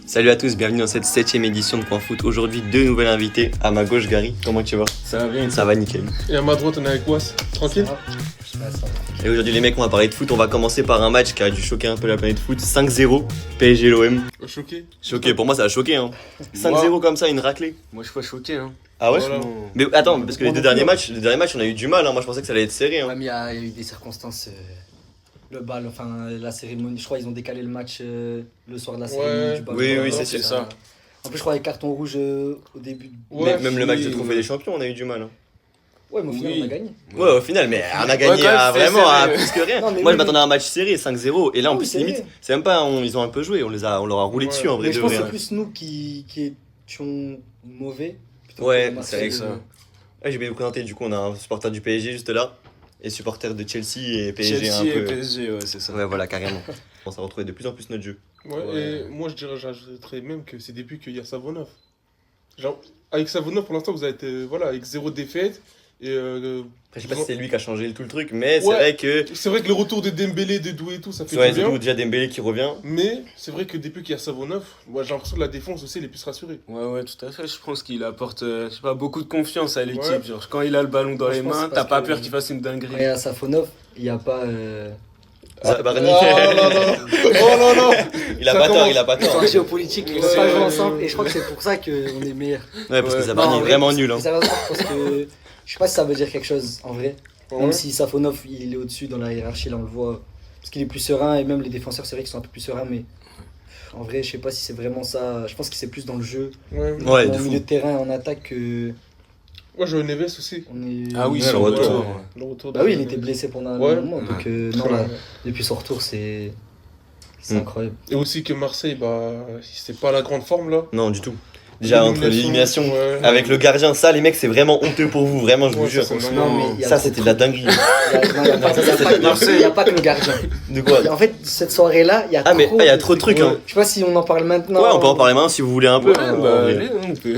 Salut à tous, bienvenue dans cette 7ème édition de Point Foot. Aujourd'hui, deux nouvelles invités. À ma gauche, Gary, comment tu vas? Ça va bien. Ça va nickel. Et à ma droite, on est avec Was. Tranquille. Et aujourd'hui, les mecs, on va parler de foot. On va commencer par un match qui a dû choquer un peu la planète foot. 5-0, PSG l'OM. Choqué. Choqué, pour moi ça a choqué. Hein. 5-0 comme ça, une raclée. Moi je suis pas choqué. Hein. Ah ouais? Voilà. Mais attends, parce que les deux derniers matchs, on a eu du mal. Hein. Moi je pensais que ça allait être serré. Hein. Ouais, mais il y a eu des circonstances. Le bal, enfin la cérémonie, je crois ils ont décalé le match le soir de la cérémonie Ouais. du bal. Oui, c'est ça. En plus, je crois avec carton rouge au début. Ouais, Même le match de Trophée des Champions, on a eu du mal. Hein. Ouais, mais au final, Oui. on a gagné. Ouais, au final, mais on a gagné quand même, c'était vraiment à serré. plus que rien. Non, mais Moi je oui, m'attendais à un match serré, 5-0. Et là en Oui, plus, c'est limite, vrai. c'est même pas. Ils ont un peu joué, on leur a roulé Ouais. dessus en vrai Mais de je pense vrai. que c'est plus nous qui étions mauvais. plutôt Ouais, que c'est Marseille. vrai que ça. Ouais, j'ai oublié de vous présenter, du coup on a un supporter du PSG juste là et supporter de Chelsea et PSG Chelsea un peu. et PSG, ouais, c'est ça. Ouais voilà carrément. On s'est retrouvé de plus en plus notre jeu. Ouais, Ouais. et moi j'ajouterais même que c'est depuis qu'il y a Savonov. Genre, avec Savonov pour l'instant vous êtes voilà, avec 0 défaite. Et Après, je sais pas si c'est lui qui a changé tout le truc, mais c'est Ouais. vrai que. c'est vrai que le retour de Dembélé, de Doué et tout, ça fait Ouais, du bien. surtout déjà Dembélé qui revient. Mais c'est vrai que depuis qu'il y a Savonov, moi j'ai l'impression que la défense aussi elle est plus rassurée. Ouais, tout à fait. Je pense qu'il apporte je sais pas, beaucoup de confiance à l'équipe. Ouais. Genre, quand il a le ballon dans Moi, les je pense mains, que t'as parce pas que- peur qu'il fasse une dinguerie. Et à Safonov, il n'y a pas. Barney. Oh non, non. Oh non, non. Il a Ça pas tort, commence. il a pas Ils sont tort. géopolitiques, ils ne peuvent pas jouer ensemble. Et je crois que c'est pour ça qu'on est meilleurs. Ouais, parce que Ouais. ça Non, en Barney est vrai, vraiment nul. Hein. Sérieusement, je pense que. Je sais pas si ça veut dire quelque chose en vrai. Ouais. Même si Safonov il est au-dessus dans la hiérarchie, là on le voit. Parce qu'il est plus serein et même les défenseurs, c'est vrai qu'ils sont un peu plus sereins. Mais en vrai, je sais pas si c'est vraiment ça. Je pense que c'est plus dans le jeu. Ouais. Ouais, Dans de le fou. milieu de terrain en attaque que. Moi je veux Neves aussi. On est... Ah oui, Ouais, sur le le retour. retour. Le retour Bah de oui, il Neves. était blessé pendant un Ouais. moment. Donc non, Ouais. là, depuis son retour, c'est Mm. incroyable. Et aussi que Marseille, bah, c'est pas la grande forme là. Non, du tout. Déjà entre l'élimination ouais. avec le gardien, ça les mecs c'est vraiment honteux pour vous, vraiment je vous Ouais, jure. ça, c'est Non, mais il y a Ça trop c'était de la dinguerie. Il y a Marseille. il y a pas que le gardien. De quoi? En fait, cette soirée-là, il y a Ah mais trop il y a de trop de trucs hein. Je sais pas si on en parle maintenant. Ouais, on peut en parler maintenant si vous voulez un peu. Ouais, bah, allez, on peut.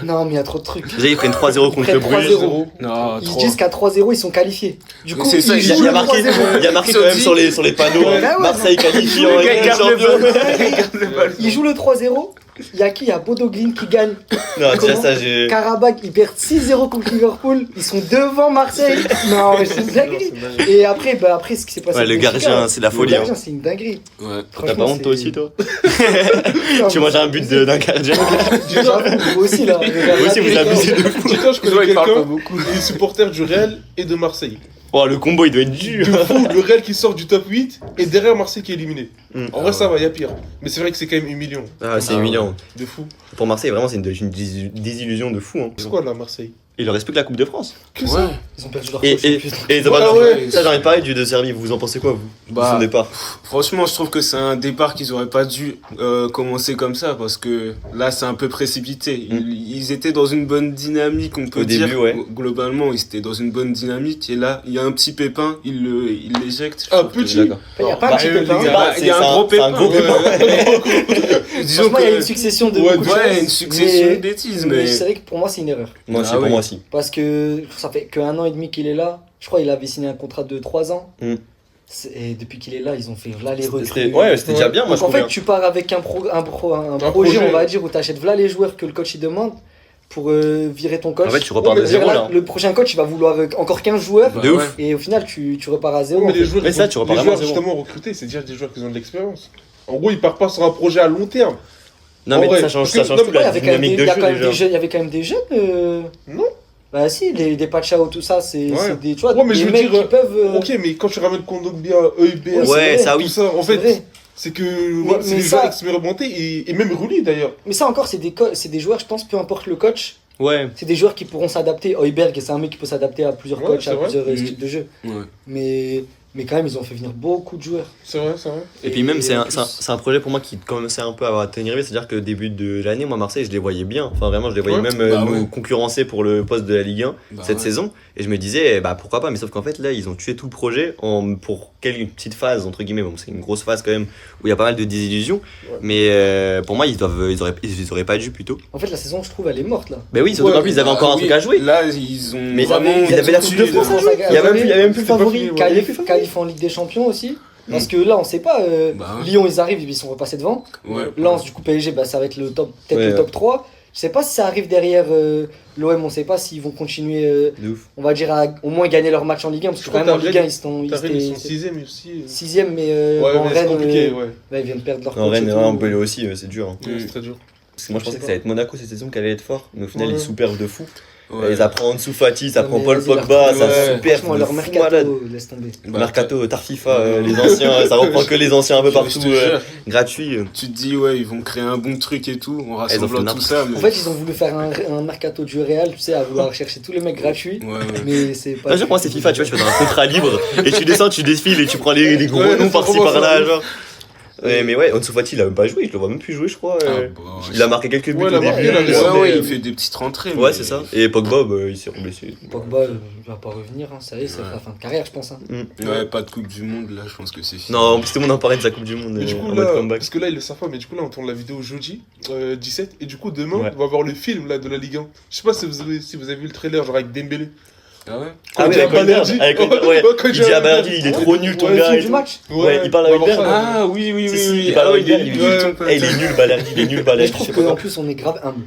Non, mais il y a trop de trucs. Déjà ils prennent 3-0 contre le Ils prennent Bruges. 3-0. Non, Ils se trop. disent qu'à 3-0, ils sont qualifiés. Du coup, C'est ça, ils Il y a, jouent il y a le marqué, 3-0. il y a marqué Ils quand ont même dit- sur les panneaux Ouais, ouais, Marseille qualifié en Le Ligue gars des garde le Champions. ballon. Ils jouent le 3-0. Il y a qui? Il y a Bodo Glimt qui gagne. Non, déjà Comment ça j'ai. Karabakh, ils perdent 6-0 contre Liverpool. Ils sont devant Marseille. Non, mais c'est une dinguerie. Et après, ce qui s'est passé. Ouais, le avec gardien, Benfica, c'est la folie, Le gardien, hein. c'est une dinguerie. Ouais. T'as pas Franchement, honte toi c'est- aussi toi? Non, Tu manges un but d'un gardien. J'avoue, vous aussi là. Vous aussi vous abusez de fou. Putain, je Toi, connais il parle pas quelqu'un, beaucoup. il est supporter du Real et de Marseille. Oh le combo il doit être dur. De fou, le Real qui sort du top 8 et derrière Marseille qui est éliminé. Mm. En vrai, ça va, y a pire. Mais c'est vrai que c'est quand même humiliant. Ah c'est humiliant. De fou. Pour Marseille vraiment c'est une désillusion de fou. Hein. C'est quoi là, Marseille? Il leur reste plus que la Coupe de France. Que Ouais. ça? Ils ont perdu leur Et, coach, et, putain. et Ah ouais. ça j'ai envie de parler du De Zerbi, vous en pensez quoi vous? Bah, De son départ. Franchement, je trouve que c'est un départ qu'ils auraient pas dû commencer comme ça parce que là, c'est un peu précipité. Ils étaient dans une bonne dynamique, on peut Au dire. début, ouais. Globalement, ils étaient dans une bonne dynamique et là, il y a un petit pépin, il l'éjecte. Ah, Je trouve que- petit. D'accord. Il y a pas un Bah, petit les pépin. gars, Bah, il y a c'est un gros c'est un pépin, gros ouais. pépin. Disons Franchement, il y a que- une succession de Ouais, beaucoup de Ouais, choses, une succession mais- de bêtises, Mais mais. c'est vrai que pour moi, c'est une erreur. Moi aussi Ah pour oui. moi aussi. Parce que ça fait qu'un an et demi qu'il est là. Je crois qu'il avait signé un contrat de 3 ans. Mm. Et depuis qu'il est là, ils ont fait là les recrues. C'était déjà bien moi je Donc en trouve. fait, tu pars avec un projet, projet. on va dire, où tu achètes là les joueurs que le coach il demande pour virer ton coach. En fait tu repars Ouais, de mais zéro Là, là. le prochain coach il va vouloir encore 15 joueurs. Bah De ouf. ouais. Et au final, tu repars à zéro. Mais en fait. les joueurs, Mais ça, tu repars les vraiment joueurs à zéro. justement recrutés, c'est déjà des joueurs qui ont de l'expérience. En gros, ils partent pas sur un projet à long terme. Non En mais vrai, ça change parce que- tout non, Ouais, il y la avait quand même des, dynamique de il y a jeu quand même déjà. des jeunes, il y avait quand même des jeunes. Non. Bah si, des Pachao, tout ça, c'est Ouais. c'est des, tu vois, Ouais, mais des je veux mecs dire, qui peuvent. Ok, mais quand tu ramènes Kondogbia, EIB, Oui, c'est Ouais vrai. ça tout oui. ça, en c'est fait, vrai. c'est que ouais, c'est mais des ça- joueurs expérimentés et même Rouli d'ailleurs. Mais ça encore, c'est c'est des joueurs, je pense, peu importe le coach, Ouais. c'est des joueurs qui pourront s'adapter. Heuberg, c'est un mec qui peut s'adapter à plusieurs Ouais, coachs, c'est à vrai. plusieurs Mhm. styles de jeu. Ouais. Mais quand même, ils ont fait venir beaucoup de joueurs. C'est vrai, c'est vrai. Et puis même, c'est en un, plus- c'est un- c'est un projet pour moi qui commençait un peu à tenir rêvé. C'est-à-dire que début de l'année, moi, Marseille, je les voyais bien. Enfin, vraiment, je les voyais Ouais. même Bah nous ouais. concurrencer pour le poste de la Ligue 1 Bah cette ouais. saison. Et je me disais, bah pourquoi pas. Mais sauf qu'en fait, là, ils ont tué tout le projet pour une petite phase, entre guillemets. Bon, c'est une grosse phase quand même où il y a pas mal de désillusions. Ouais. Mais pour moi, ils auraient pas dû plutôt. En fait, la saison, je trouve, elle est morte là. Mais oui, surtout Ouais, qu'en plus, ils avaient encore un oui, truc à jouer. Là, ils ont Mais vraiment. ils avaient la Coupe de France à jouer. Il y a même plus C'était pas favori. fini, ouais. Qualif en Ligue des Champions aussi. Parce que là, on sait pas. Bah ouais. Lyon, ils arrivent, ils sont repassés devant. Ouais. Lens, du coup, PSG, bah, ça va être peut-être Ouais, le top 3. Je sais pas si ça arrive derrière l'OM, on sait pas s'ils vont continuer, De ouf. on va dire, à au moins gagner leur match en Ligue 1. Parce que Je quand crois même en que Ligue 1, ils T'as Rennes, ils sont étaient 6ème aussi. 6ème, mais Ouais, en mais c'est Rennes, compliqué, ouais. là, ils viennent perdre leur Non, coach et Rennes, tout. Montpellier aussi, c'est dur. Hein. Ouais, c'est très dur. Parce que moi, je Je pensais sais que ça allait être Monaco cette saison qui allait être fort. Mais au final, Ouais. ils sous-perfent de fou. Ouais. Et ça prend Ansu Fati, ça Non, prend mais Paul vas-y, leur Pogba, prend- ça ouais. super Franchement, de leur fou mercato, malade. laisse tomber. Bah, Mercato, Tarfifa, les anciens, ça reprend que les anciens un peu je partout, te jure, gratuit. tu te dis, ouais, ils vont créer un bon truc et tout, en Ils ont rassemblant fait tout n'importe ça. Mais... En fait, ils ont voulu faire un mercato du Real, tu sais, à vouloir chercher tous les mecs gratuits. ouais, ouais. Mais c'est pas. Moi, je pense que c'est FIFA, tu vois, tu fais un contrat libre et tu descends, tu défiles et tu prends les gros Ouais, noms c'est par-ci vraiment par-là, ça. genre. Ouais, mais ouais, Ansu Fati, il a même pas joué, je le vois même plus jouer, je crois. Ah, bah, Il a marqué quelques buts Ouais, il au a marqué, début. il a ouais, récemment, ouais, mais- il fait des petites rentrées. Ouais, mais- c'est ça. Et Pogba, bah, il s'est reblessé. Pogba, il va pas revenir, hein, ça y est, c'est Ouais. la fin de carrière, je pense. Hein. Ouais, pas de Coupe du Monde, là, je pense que c'est fini. Non, en plus, tout le monde en parlait de sa Coupe du Monde Mais du en coup, mode là, comeback. parce que là, ils le savent pas, mais du coup, là, on tourne la vidéo jeudi 17. Et du coup, demain, Ouais. on va voir le film là, de la Ligue 1. Je sais pas si vous avez vu le trailer, genre avec Dembélé. Ah ouais Ah Quand ouais, il dit à avec Holberg, Balerdi- avec Holberg, ouais. quand Il dit dit à à Balerdi, il est Balerdi, trop nul ton ouais, gars. Film et du tout. match. Ouais, il parle on va avec voir Berg. ça. Ah oui, oui, Si, oui, si, oui. il parle Ah, avec il est Berg, il nul, est- ton pote. Eh, il est nul, Balerdi, il est nul, Mais Balerdi. je trouve je sais pas qu'en quoi. plus, on est grave humble.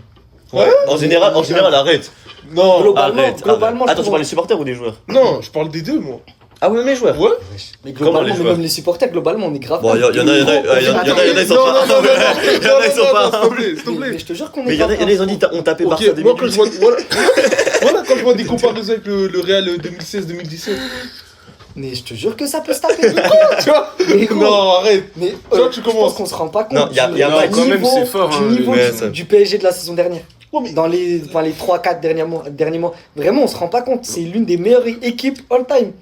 Ouais, en général, arrête. Non, Globalement, Arrête. globalement, je Attends, tu trouve- parles des supporters ou des joueurs? non, je parle des deux, moi. Ah oui, mais les joueurs. Ouais. Mais Comment globalement, les mais joueurs même les supporters, globalement, on est grave Bon, humble. y en a, ils sont Non, pas. non, non, non, Il y en a, ils sont non, pas. s'il te plaît, s'il te Mais plaît. je te jure qu'on Mais est il y en a, grave ils ont dit humble. on tapait Ok, Barça moi, quand je 2008. vois, voilà, quand je vois des comparaisons avec le Real 2016-2017. Mais je te jure que ça peut se taper. Tu vois Mais gros, Non, arrête. mais Tu vois, tu je commences. pense qu'on se rend pas compte Non, y a du pas- quand même, niveau, c'est fort, hein, du, niveau mais du, ça- du PSG de la saison dernière. Ouais, mais- Dans les 3-4 derniers mois. Vraiment, on se rend pas compte. C'est l'une des meilleures équipes all-time.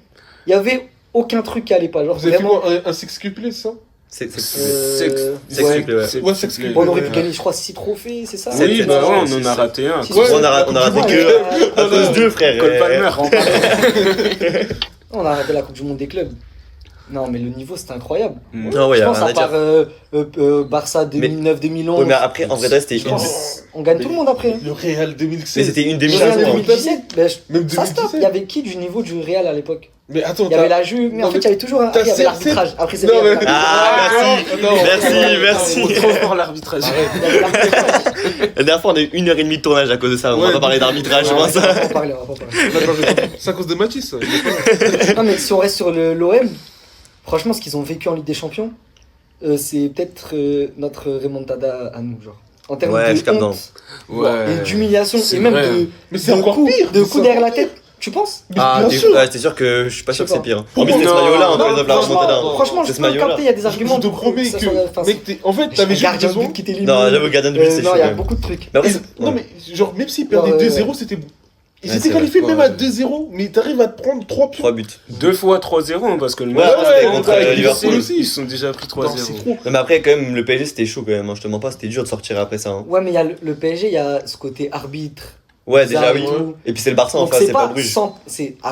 Il y avait aucun truc qui allait pas. Genre, Vous avez fait vraiment. quoi, un sextuplé, c'est ça C'est Ouais. Ouais, sextuplé. Bon, on aurait pu Ouais. gagner, je crois, 6 trophées, c'est ça Oui, Sept, bah sept, ouais, six, on en a sept. raté un. Six, quoi. On a raté que à cause d'eux, frère. Cole Palmer. On a raté la Coupe du Monde des clubs. Non, mais le niveau, c'était incroyable. Non, ouais, y Je a pense rien à à part dire. Barça 2009-2011. Ouais, mais après, en vrai, c'était Je une. pense, on gagne tout le monde après. Le Real 2016. Mais c'était une Le Real demi-saison. 2017, ben, Même ça stop. 2017. Il y avait qui du niveau du Real à l'époque? Mais attends, Il y avait la Juve, mais en Non, fait, il y avait toujours un. t'as Il y avait sept- l'arbitrage. Après, c'est Non, le mais- Real. Ah, merci. non, Merci. On trop fort l'arbitrage. Il y avait l'arbitrage. La dernière fois, on a eu 1h30 de tournage à cause de ça. On va Ouais. pas parler d'arbitrage, je Ouais, pense. on va pas en parler, on va pas en parler. D'accord, c'est à cause de Matisse. Ça. Il est pas là. Non, mais si on reste sur l'OM, franchement, ce qu'ils ont vécu en Ligue des Champions, c'est peut-être notre remontada à nous, genre. En termes Ouais, je de capte, honte Ouais. et d'humiliation, C'est et même vrai. Mais c'est de encore coups, pire. de c'est coups derrière la encore pire. tête. Tu penses? Ah, bien t'es sûr. ouais, t'es sûr que je suis pas sûr que Je sais c'est pire. pas. En plus, c'était ce Non, maillot-là, on non, peut la franchement, remontada. non. Franchement, C'est je ce peux le maillot-là. capter, il y a des arguments. Je te promets ça que. soit- enfin, Mec, en fait, t'avais juste gardien de besoin. but qui t'élimine. Non, j'avoue, gardien de but, c'est Non, chaud. il y a quand même. beaucoup de trucs. Mais après, Non, mais genre, même s'ils perdaient Ouais, ouais, 2-0, ouais. c'était bon. Ils Ouais, étaient c'est qualifiés vrai. même à 2-0, mais t'arrives à te prendre 3 pions. 3 buts. 2 fois 3-0, hein, parce que le Ouais, match c'était avant, contre, avec Liverpool Liverpool aussi. ils se sont déjà pris Non, 3-0. c'est trop. Non, mais après, quand même, le PSG, c'était chaud quand même. Hein. Je te mens pas, c'était dur de sortir après ça. Hein. Ouais, mais il y a le PSG, il y a ce côté arbitre. Ouais, déjà, bizarre oui. et tout. Et puis c'est le Barça en Donc face, c'est c'est pas pas Bruges.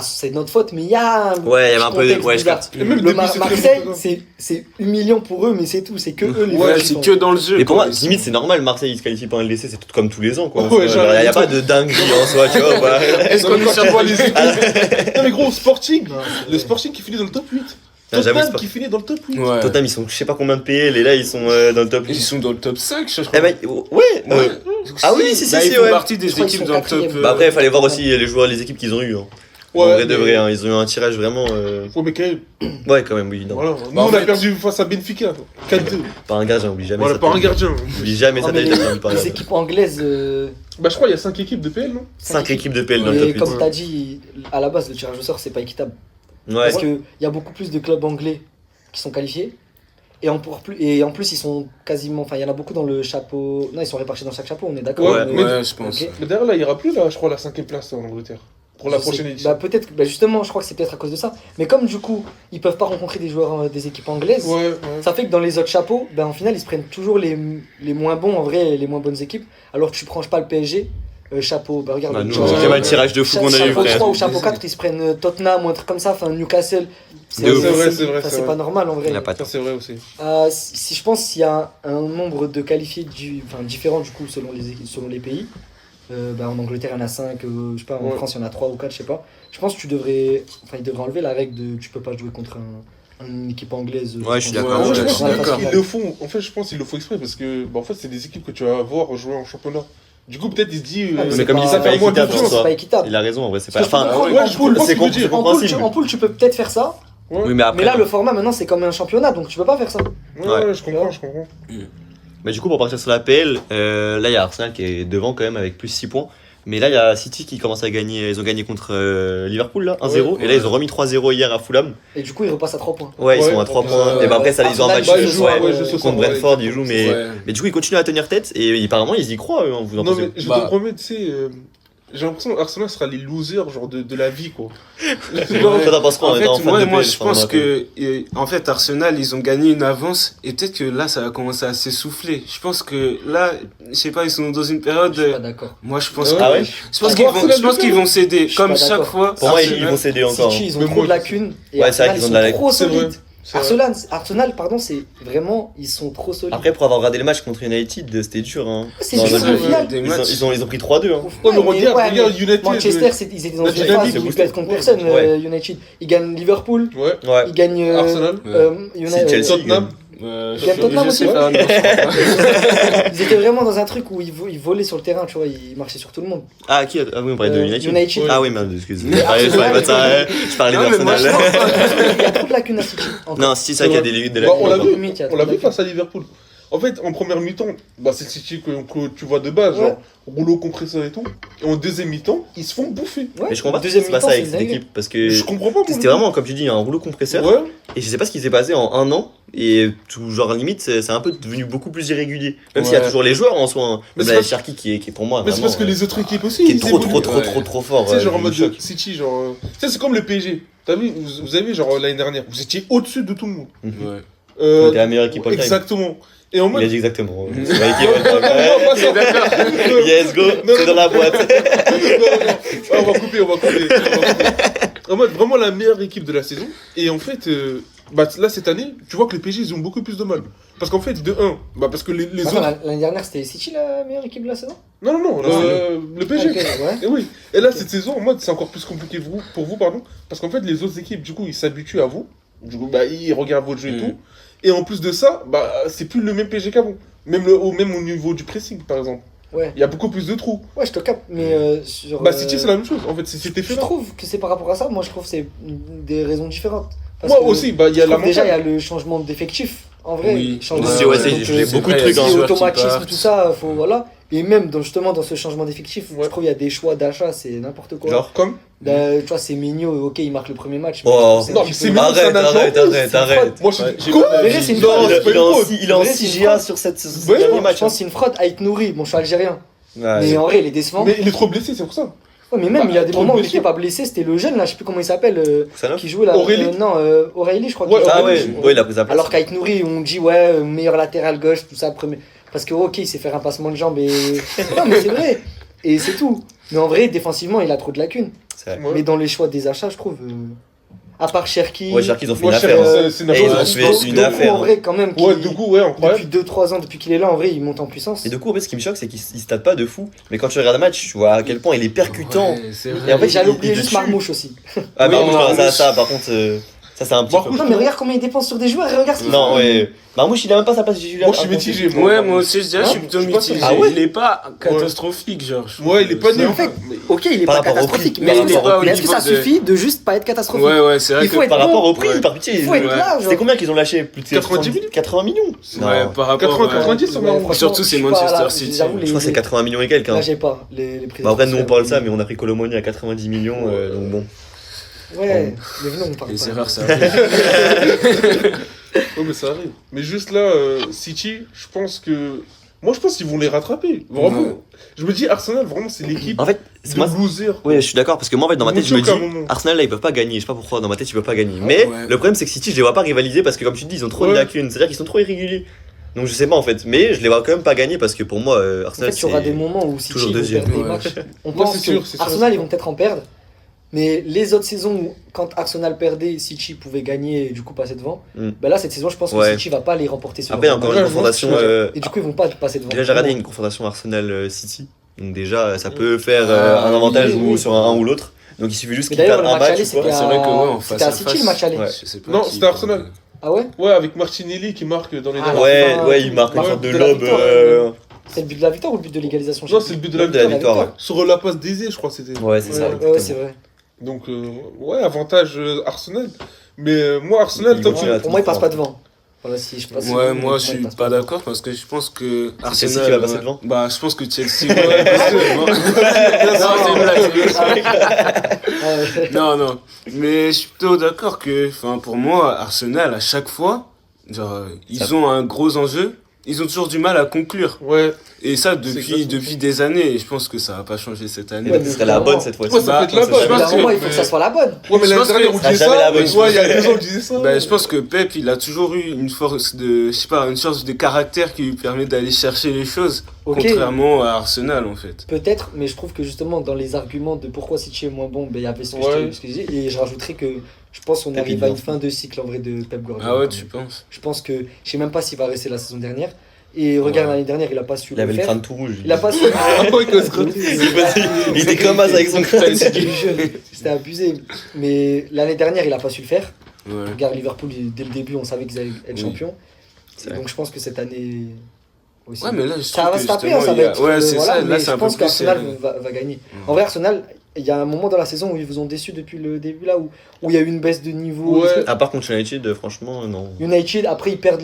c'est notre faute, mais il y a un Ouais, il y avait un peu de. contexte Ouais, je bizarre. capte. Et même Le depuis, c'est très Marseille, bon. c'est humiliant pour eux, mais c'est tout, c'est que eux les Ouais, vrais qui c'est sont- que dans le jeu. Mais pour quoi. moi, limite, c'est normal, Marseille, il se qualifie pas en LDC, c'est tout comme tous les ans, quoi. Ouais, Il genre, y a pas de dinguerie en soi, tu vois. Bah. Est-ce qu'on Quand est tu sur vois les équipes. Non, mais gros, Sporting. Non, c'est Le vrai. Sporting qui finit dans le top 8. Ah, j'avoue, Tottenham c'est qui finit dans le top 8. Ouais. Tottenham, ils sont je sais pas combien de PL, et là, ils sont dans le top. Ils sont dans le top 5, je crois. Eh ben, ouais, Ouais. Ah oui, si, Bah, si, ils font ouais. partie Je des crois qu'ils équipes sont dans le top. quatrième. Bah après, il fallait voir aussi les joueurs, les équipes qu'ils ont eu. Hein. En vrai de mais- vrai, hein, ils ont eu un tirage vraiment. Ouais, mais quand même. Ouais, quand même, oui. Non. Voilà. Nous, Bah, en on a fait- perdu face à Benfica. 4-2. Pas un gardien, oublie jamais Voilà, ça. pas un gardien. Oublie jamais Non, ça mais t'a été perdu par un les gardien. équipes anglaises, Bah, je crois qu'il y a 5 équipes de PL, non 5 équipes de PL dans le et top 8. comme t'as dit, à la base, le tirage au sort, c'est pas équitable. Ouais. Parce qu'il y a beaucoup plus de clubs anglais qui sont qualifiés. Et en plus, ils sont quasiment. Enfin, il y en a beaucoup dans le chapeau. Non, ils sont répartis dans chaque chapeau, on est d'accord. Ouais, mais- Ouais, je pense. Ok. Mais d'ailleurs, là, il n'y aura plus, là, je crois, la 5ème place en Angleterre. Pour la Je sais- prochaine édition. Bah, peut-être. Bah, justement, je crois que c'est peut-être à cause de ça. Mais comme du coup, ils peuvent pas rencontrer des joueurs des équipes anglaises. Ouais, ouais. Ça fait que dans les autres chapeaux, ben, en final, ils se prennent toujours les moins bons, en vrai, les moins bonnes équipes. Alors tu prends pas le PSG, chapeau, bah regarde. Bah, le nous, chapeau- on a le tirage de fou qu'on a eu, chapeau frère. 3 ou chapeau 4, ils se prennent Tottenham ou un truc comme ça, enfin Newcastle. De ouf. C'est vrai, c'est vrai, enfin, c'est c'est vrai. pas normal en vrai. Il y a pas de Ça, c'est vrai aussi. Si je pense qu'il y a un nombre de qualifiés différents du coup selon les pays, bah, en Angleterre il y en a 5, je sais pas, en Ouais. France il y en a 3 ou 4, je sais pas. Je pense que ils devraient enlever la règle de tu peux pas jouer contre une équipe anglaise. Ouais, je suis pense. d'accord. En vrai, Ouais, je je pense suis qu'ils d'accord. ils le font. En fait, je pense qu'ils le font exprès parce que, en fait, c'est des équipes que tu vas voir jouer en championnat. Du coup, peut-être ils se disent. Ah, Mais comme il dit, c'est ça pas fait moins équitable en d'influence, C'est soi. pas équitable. Il a raison, en vrai, c'est Parce pas. que je Enfin, comprends, ouais, en je poule, comprends ce que tu veux dire. en compréhensible. poule, tu peux peut-être faire ça. Ouais, Oui, mais après. Mais là, le format maintenant, c'est comme un championnat, donc tu peux pas faire ça. ouais, je comprends, je comprends. Mais du coup, pour partir sur la PL, là, il y a Arsenal qui est devant quand même avec plus 6 points. Mais là, il y a City qui commence à gagner. Ils ont gagné contre Liverpool, là, 1-0. Ouais, Et là, ils ont remis 3-0 hier à Fulham. Et du coup, ils repassent à 3 points. Ouais, ils Ouais, sont à 3 donc, points. Et bah après, ça, ils ont un Arsenal, match ils jouent, ouais, ouais, je sais contre ça, Brentford, ouais, ils jouent. Mais, Ouais. mais du coup, ils continuent à tenir tête. Et apparemment, ils y croient, eux, hein, vous en Non, pensez. mais je Bah. te promets, tu sais, j'ai l'impression qu'Arsenal sera les losers genre de la vie, quoi. Toi, t'en penses quoi en En étant fait, fan de moi, PL, je enfin, pense dans la PL? que, en fait, Arsenal, ils ont gagné une avance et peut-être que là, ça va commencer à s'essouffler. Je pense que là, je sais pas, ils sont dans une période. Je suis pas d'accord. Moi, je pense Ah que- ouais je pense Ah, qu'ils bon, vont, Arsenal je pense le qu'ils fait. vont céder Je suis comme pas chaque d'accord. fois. Pour moi, Arsenal- ils vont céder encore. City, ils ont Mais trop moi, de lacunes. Et Ouais, c'est vrai Arsenal, qu'ils ils ont de la sont lacune. trop C'est vrai. solides. C'est vrai. Arsenal, pardon, c'est vraiment, ils sont trop solides. Après, pour avoir regardé le match contre United, c'était dur. Hein. C'est Dans dur, le- au final. des Ils ont, matchs. ils ont pris 3-2. Hein. Ouais, mais Ouais, regarde mais United. Manchester, ils étaient dans la une dynamique, phase c'est où ils boosté. perdent contre personne, Ouais. United. Ils gagnent Liverpool, Ouais, Ouais. ils gagnent Arsenal. United. Chelsea. Tottenham. Je Gagne Tottenham je sais aussi. pas, non, je crois pas. Ils étaient vraiment dans un truc où ils volaient sur le terrain, tu vois, ils marchaient sur tout le monde. Ah, qui ah oui, on parlait de United. United. Ah oui, merde, excuse. Mais Je parlais Arsenal, pas de ça, ouais. Je parlais Non, mais moi, d'Arsenal. je pense Il y a trop de lacunes à City. encore. Non, si, c'est vrai qu'il y a des limites de la Bah, on l'a Ligue. vu. Limite, il y a On trop l'a de vu lacunes. face à Liverpool. En fait, en première mi-temps, bah, c'est le City que tu vois de base, Ouais. genre rouleau compresseur et tout. Et en deuxième mi-temps, ils se font bouffer. Ouais. Mais je comprends pas ce qui Deuxième se passe mi-temps, avec c'est cette dingue. équipe. Parce que Je comprends pas. moi. c'était vraiment, comme tu dis, un rouleau compresseur. Ouais. Et je sais pas ce qui s'est passé en un an. Et tout, genre, limite, c'est un peu devenu beaucoup plus irrégulier. Même s'il y a Ouais. toujours les joueurs en soi. Hein. Mais Même c'est la parce- Sharky qui est pour moi. Mais c'est vraiment, parce que les autres équipes aussi. qui est ils trop, évoluent. trop, trop, Ouais. trop, trop fort. Tu sais, genre en je mode me choque. City, genre. Tu sais, c'est comme le PSG. T'as vu, vous avez genre l'année dernière, vous étiez au-dessus de tout le monde. Ouais. On était la meilleure équipe all-time. Exactement. Et en Il mode. a dit exactement. Non, C'est la équipe non, non, all-time. pas ça. Non, Yes, go, non, c'est dans la boîte. non. Ah, on va couper. En mode vraiment la meilleure équipe de la saison. Et en fait, bah, là cette année, tu vois que les PSG ils ont beaucoup plus de mal. Parce qu'en fait, de 1, bah, parce que les Attends, autres. l'année dernière, c'était City la meilleure équipe de la saison. Non, le PSG. Ok, ouais. Et oui. Et là, Ok. cette saison, en mode, c'est encore plus compliqué pour vous, pardon. Parce qu'en fait, les autres équipes, du coup, ils s'habituent à vous. Du coup, bah, ils regardent votre jeu et tout. Et en plus de ça, bah, c'est plus le même PSG qu'avant. Même au niveau du pressing, par exemple. Ouais. Il y a beaucoup plus de trous. Ouais, je te capte, mais sur. Bah, City, c'est la même chose. En fait, c'était fait Je là. trouve que c'est par rapport à ça, moi je trouve que c'est des raisons différentes. Parce Moi que aussi, bah, il y je a la trouve déjà, il y a mentale. le changement d'effectif. En vrai, Oui. changement Ouais, de- ouais, c'est- donc, j'ai beaucoup de vrai, trucs, il y a hein. des c'est joueurs qui automatisme, partent. tout ça, faut, voilà. Et même justement dans ce changement d'effectif, Ouais. je trouve qu'il y a des choix d'achat, c'est n'importe quoi. Genre. Comme. Tu vois, c'est Mignon, ok, il marque le premier match. mais Oh. je trouve Non, un mais petit c'est peu- Mignon, c'est un agent. Arrête. Moi, je Ouais, suis. j'ai Quoi pas- Verret, c'est une Non, fraude. c'est pas une fraude. Il est en Verret, c'est une 6 GA fraude. sur cette Ouais, dernier Je match. pense que c'est une fraude. Aït Nouri, bon, je suis algérien. Ouais. Mais en vrai, il est décevant. Mais il est trop blessé, c'est pour ça. Ouais, mais même, Bah, il y a des trop moments où il blessure. était pas blessé. C'était le jeune, là, je sais plus comment il s'appelle, Sanoff qui jouait là. Aurélie Non, Aurélie, je crois. Ouais, qu'il Ah jouait. ouais, il a pris sa place. Alors qu'Aït Nouri, on dit ouais, meilleur latéral gauche, tout ça, premier. Parce que ok, il sait faire un passement de jambes et. Non, mais c'est vrai. Et c'est tout. Mais en vrai, défensivement, il a trop de lacunes. C'est vrai. Ouais. Mais dans les choix des achats, je trouve. À part Cherki. Ouais, Cherki, ils ont fait Moi, une je sais affaire. pas, hein. c'est une Et ils ont affaire. fait une Doku, affaire. en vrai, quand même. Ouais, qui- du coup, ouais, incroyable. Depuis 2-3 ans, depuis qu'il est là, en vrai, il monte en puissance. Et du coup, en fait, ce qui me choque, c'est qu'il se tape pas de fou. Mais quand tu regardes un match, tu vois à quel point il est percutant. Ouais, c'est Et vrai. en fait, J'allais il oublier te juste tue. Marmouche aussi. Ah, Oui, Marmouche, Marmouche. ça, par contre, ça, c'est un petit peu. Marmouche, Non, mais regarde comment il dépense sur des joueurs et regarde ce qu'il fait. Non, ouais. Marmouche, il a même pas sa place titulaire. Moi, je suis mitigé. Ouais, moi aussi, je dirais, je suis Hein plutôt Je suis pas mitigé. sûr. Ah ouais Il est pas catastrophique, genre. je Ouais, il est pas trouve. nul. en fait, Mais- Ok, il est Par pas rapport au catastrophique, prix, mais par est-ce rapport au que- mais est-ce que ça niveau de- suffit de juste pas être catastrophique? Ouais, ouais, c'est vrai Il faut que. être Par rapport au bon. prix, Ouais. par pitié. Il faut être Ouais. là, genre. C'était combien qu'ils ont lâché? Plus de 90 millions 80 millions. Ouais, Non. par rapport. 80, ouais. 90 sur Ouais, Marmouche. franchement, Surtout, je c'est suis pas Manchester là, City. j'avoue, Je crois que c'est 80 millions et quelques. Là, Hein. j'ai pas les prix. Bah, après, nous on parle ça, mais on a pris Colomoni à 90 millions. Donc bon. Ouais, mais non, on parle Les pas. erreurs, ça arrive. Ouais, mais ça arrive. Mais juste là, City, je pense que. Moi, je pense qu'ils vont les rattraper. Vraiment. Ouais. Je me dis, Arsenal, vraiment, c'est l'équipe En fait, c'est de moi. losers. Ouais, je suis d'accord parce que moi en fait dans ma Ils tête je vont me choquer dis à un moment. Arsenal là ils peuvent pas gagner, je sais pas pourquoi dans ma tête ils peuvent pas gagner. Mais Ouais. le problème c'est que City je les vois pas rivaliser parce que comme tu dis ils ont trop de Ouais. lacunes, c'est-à-dire qu'ils sont trop irréguliers. Donc je sais pas en fait, mais je les vois quand même pas gagner parce que pour moi En Arsenal fait, il y aura c'est des moments où City toujours ils vont deuxième. perdre des Ouais. matchs. On Moi, pense c'est que sûr, c'est sûr, Arsenal, c'est ils vont peut-être en perdre. Mais les autres saisons où, quand Arsenal perdait, City pouvait gagner et du coup passer devant. Mm. Bah là, cette saison, je pense que Ouais. City va pas les remporter sur Après il y a leur encore Ouais, une je vois confrontation ce que tu veux Et du coup, ils vont pas passer devant. déjà j'ai regardé une confrontation Arsenal City. Donc déjà ça peut faire Ah, un avantage oui, ou oui. sur un ou l'autre. Donc il suffit juste Mais qu'ils d'ailleurs, perdent le un match match aller, ou quoi. c'était C'est vrai que, ouais, en c'était face à à City face. le match aller. Ouais. Je sais pas Non, qui, c'était Arsenal. Ah ouais? Ouais, avec Martinelli qui marque dans les Ah, dernières. Ouais, fin, ouais, tout. il marque une Ouais, sorte de de la lob. victoire, C'est le but de la victoire ou le but de l'égalisation? Non, c'est le but de la de la victoire. victoire, ouais. Sur la passe d'Aizé, je crois que c'était. Ouais, c'est ça. Ouais, exactement. c'est vrai. Donc, ouais, avantage Arsenal. Mais moi, Arsenal, Ils tant vont que. tuer à Pour moi, il passe pas devant. Voilà, si je passe. Ouais, moi je suis pas d'accord parce que je pense que C'est Chelsea Arsenal. qui va passer ouais. devant. Bah, je pense que Chelsea. Ouais, parce que- non, c'est une blague, c'est une blague. Ah ouais. Non. Mais je suis plutôt d'accord que, enfin, pour moi, Arsenal, à chaque fois, genre, ils ont un gros enjeu. Ils ont toujours du mal à conclure. Ouais. Et ça, C'est depuis exactement des années. Et je pense que ça va pas changer cette année. Ouais, Ce serait la bonne cette fois-ci. Ouais, ça peut être la Bah, bonne. je Au bout pense d'un moment, il que- faut que ça soit la bonne. Ouais, mais Je l'année pense dernière, que on ça disait sera jamais ça. la bonne. Ouais, il y a 2 ans, on disait ça. Bah, je pense que Pep, il a toujours eu une force de, je sais pas, une force de caractère qui lui permet d'aller chercher les choses. Ok. Contrairement à Arsenal, en fait. Peut-être, mais je trouve que justement, dans les arguments de pourquoi City est moins bon, ben, il y avait ce que, Ouais. ce que je disais. Et je rajouterais que je pense qu'on Pep, arrive il à une vient. fin de cycle en vrai de Pep Guardiola. Ah ouais, tu penses? Je pense que je sais même pas s'il va rester la saison dernière. Et regarde, Ouais. l'année dernière, il a pas su Il avait le le faire. crâne tout rouge. Il a pas su. Ah ouais, que ce côté. Il était comme as avec son crâne. C'était jeune, c'était abusé. Mais l'année dernière, il a pas su le faire. Ouais. Regarde, Liverpool, dès le début, on savait qu'ils allaient être Oui. champions. C'est vrai. Donc je pense que cette année aussi. Ouais, mais là, je ça trouve va que se taper, justement, ça il y va a- être. Ouais, c'est voilà, ça, mais là, c'est je un peu pense plus qu'Arsenal serré. va gagner. En vrai, Arsenal, il y a un moment dans la saison où ils vous ont déçu depuis le début là, où il y a eu une baisse de niveau. Ouais. À part contre United, franchement, non. United, après ils perdent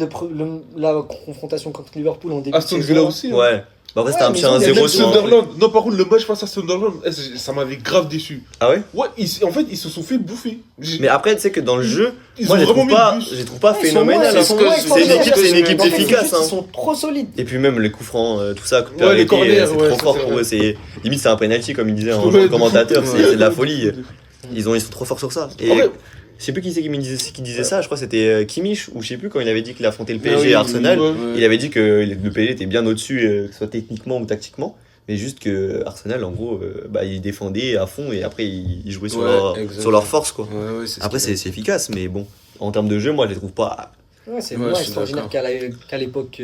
la confrontation contre Liverpool en début Aston de Villa saison. aussi. hein. Ouais. Bah après, c'était Ouais, un mais petit ils ont des 1-0 Même sur un- Sunderland. Non, par contre, le match face à Sunderland, ça m'avait grave déçu. Ah ouais? Ouais, en fait, ils se sont fait bouffer. Mais après, tu sais que dans le jeu, Ils moi ont je les vraiment trouve mis pas, le bus. je les trouve pas Ils sont moins- phénoménales. ils hein. sont C'est moins une extraordinaires. équipe- c'est une équipe En fait, efficace, juste, hein. Ils sont trop solides. Et puis même les coups francs, tout ça, coup de pied Ouais, les arrêté, corners, c'est ouais, trop ça, fort c'est pour vrai. eux. Limite c'est un penalty comme il disait en Ouais, de commentateur, fou. c'est de la folie. Ils sont trop forts sur ça. Et En vrai, je sais plus qui c'est qui disait ça, je crois que c'était Kimmich ou je sais plus quand il avait dit qu'il affrontait le Ah PSG oui, et Arsenal. ouais. Il avait dit que le PSG était bien au-dessus, que ce soit techniquement ou tactiquement. Mais juste que Arsenal, en gros, bah, ils défendaient à fond et après ils jouaient sur, Ouais, exactement. sur leur force, quoi. Ouais, c'est ce Après, qu'il a c'est efficace, mais bon, en termes de jeu, moi, je les trouve pas. Ouais, c'est Ouais, moins je suis extraordinaire d'accord. qu'à l'époque,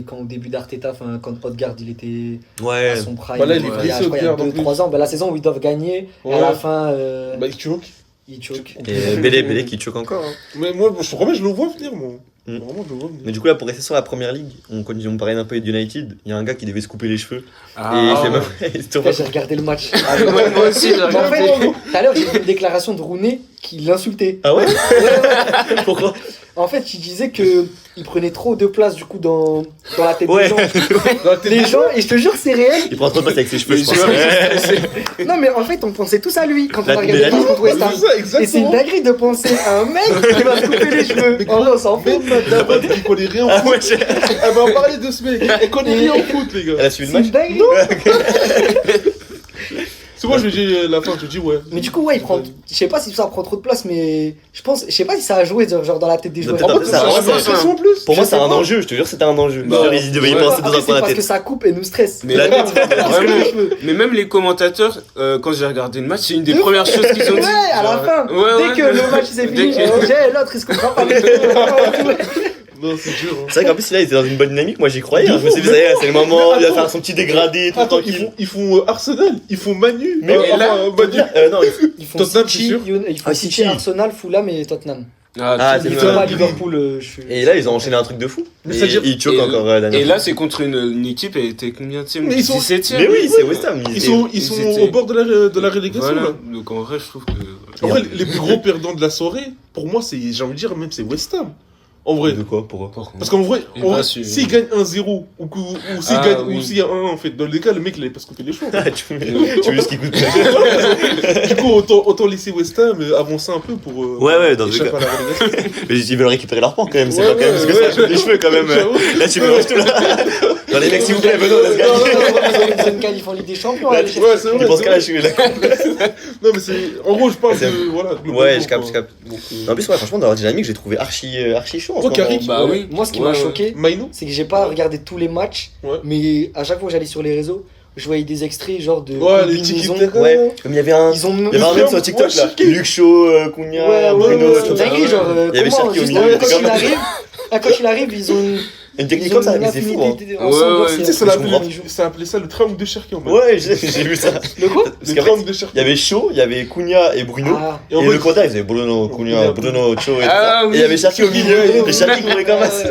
quand au début d'Arteta, quand Odegaard il était Ouais. à son prime. Bah là, il est il y a, blessé, je crois, il y a Odegaard, en 2-3 ans. Bah, la saison où ils doivent gagner, et Ouais. à la fin, bah, il choque. ils choquent. Et Bélé qui choque encore. Hein. Mais moi, je te promets, je le vois venir, moi. Mm. Vraiment, je le vois venir. Mais du coup, là, pour rester sur la première ligue, on parlait un peu d'United. Il y a un gars qui devait se couper les cheveux. Ah, et je l'ai ouais. même. Putain, j'ai regardé le match. Ouais, moi aussi, j'ai Mais en regardé. fait, tout à l'heure, j'ai vu une déclaration de Rooney qui l'insultait. Ah ouais? Ouais, ouais. Pourquoi? En fait, il disait que il prenait trop de place du coup dans la tête Ouais. des gens. Dans la tête Les des gens, et je te jure, c'est réel. Il prend trop de place avec ses cheveux, Les je pense. joueurs, Ouais. Non, mais en fait, on pensait tous à lui quand on La- a regardé mais le la- match contre West Ham. C'est ça, Et c'est une exactement. dinguerie de penser à un mec qui va se couper les cheveux. En vrai, on s'en fout. Même Madame qui connaît rien en Ah foot. ouais, Elle va en parler de ce mec. Elle connaît rien en foot, les Elle gars. a suivi C'est le une match? dinguerie. C'est moi, je dis la fin, je dis ouais. Mais du coup, ouais, il prend. Je sais pas si ça prend trop de place, mais je sais pas si ça a joué genre dans la tête des joueurs. peut-être En fait, ça, ça ouais, a ça- l'impression en plus. Pour moi, Je c'est sais un pas. enjeu, je te jure, c'était un enjeu. Bah, Genre, ils devaient y ouais. penser dans Après, un c'est coin de la parce que tête. ça coupe et nous stresse. Mais La là, tête. vraiment. Mais même les commentateurs, quand j'ai regardé le match, c'est une des premières choses qu'ils ont dit. Ouais, à la Genre, fin, ouais, dès que le match s'est Dès fini, que- l'autre il se comprend pas les cheveux. Non, c'est dur. hein. C'est vrai qu'en plus, là, il était dans une bonne dynamique. Moi, j'y croyais. hein. Je me suis dit, ça y est, c'est le moment, il va faire son petit dégradé, tout Attends, tranquille. ils font Arsenal, ils font Manu. Mais Enfin, là, Manu. Non, Ils font Tottenham, City, c'est sûr. ils font Ah, City, City. Arsenal, Fulham et Tottenham. Ah, tu c'est Ils vois. font pas ça. Liverpool. Je suis. Et là, ils ont enchaîné un truc de fou. Mais Et c'est-à-dire- ils choquent et- encore la Et dernière là, c'est contre une équipe, elle était combien de Mais ils sont- 17ème. Mais oui, c'est West Ham. Ils sont étaient- au bord de la relégation, Voilà. là. Donc en vrai, je trouve que. En vrai, les plus gros perdants de la soirée, pour moi, j'ai envie de dire, même c'est West Ham. En vrai. De quoi? Pourquoi? Parce qu'en vrai, Il en vrai, va su- s'il gagne 1-0, ou s'il Ah, gagne, oui. ou s'il y a 1 en fait, dans les cas, le mec, il avait pas se couper les cheveux. Ah, tu veux juste qu'il coûte plus. Du coup, autant laisser West Ham avancer un peu pour. Ouais, dans le échapper cas. à la relégation. Mais ils veulent récupérer leur point quand même. C'est Ouais, pas quand même parce que ouais, ça coupe les cheveux quand même. J'avoue. Là, tu mélanges tout là. Dans les mecs, s'il vous plaît, venez, on laisse gagner. Ils ont une qualif en Ligue des Champions. Ouais, allez, Ouais, c'est Tu vrai. penses c'est qu'à là, vrai. je suis d'accord. Non, mais c'est. En gros, je parle C'est- de. Voilà, Ouais, je capte, quoi. je capte. Donc, En plus, ouais, franchement, dans leur dynamique, j'ai trouvé archi chaud en ce Oh, Carrick. moment. Bah Ouais. oui. Moi, ce qui Ouais, m'a ouais. choqué, Maïno. c'est que j'ai pas regardé tous les matchs, Ouais. mais à chaque fois que j'allais sur les réseaux, je voyais des extraits genre de Ouais, les combinaisons. tiki Ouais, comme il y avait un. Ils ont Il y avait un mec sur TikTok là, Cherki. Luke Shaw, Cunha, Ouais, Bruno, ouais, tout c'est ça. dingue, genre Il y avait comment Cherki au juste milieu, quand c'est il arrive, quand il arrive, ils ont Une technique comme ça, mais c'est fou. Hein. Tu sais, Je ça appelait ça le triangle de Cherki en mode. Ouais, j'ai vu ça. Le quoi? Le Parce qu'en triangle fait, de Cherki. il y avait Shaw, il y avait Cunha et Bruno. Ah. Et en Et mode- le contraire, ils faisaient Bruno, Cunha, Bruno, Shaw et tout Ah, ça. oui. Et il y avait Cherki au milieu, et Cherki courait comme ça.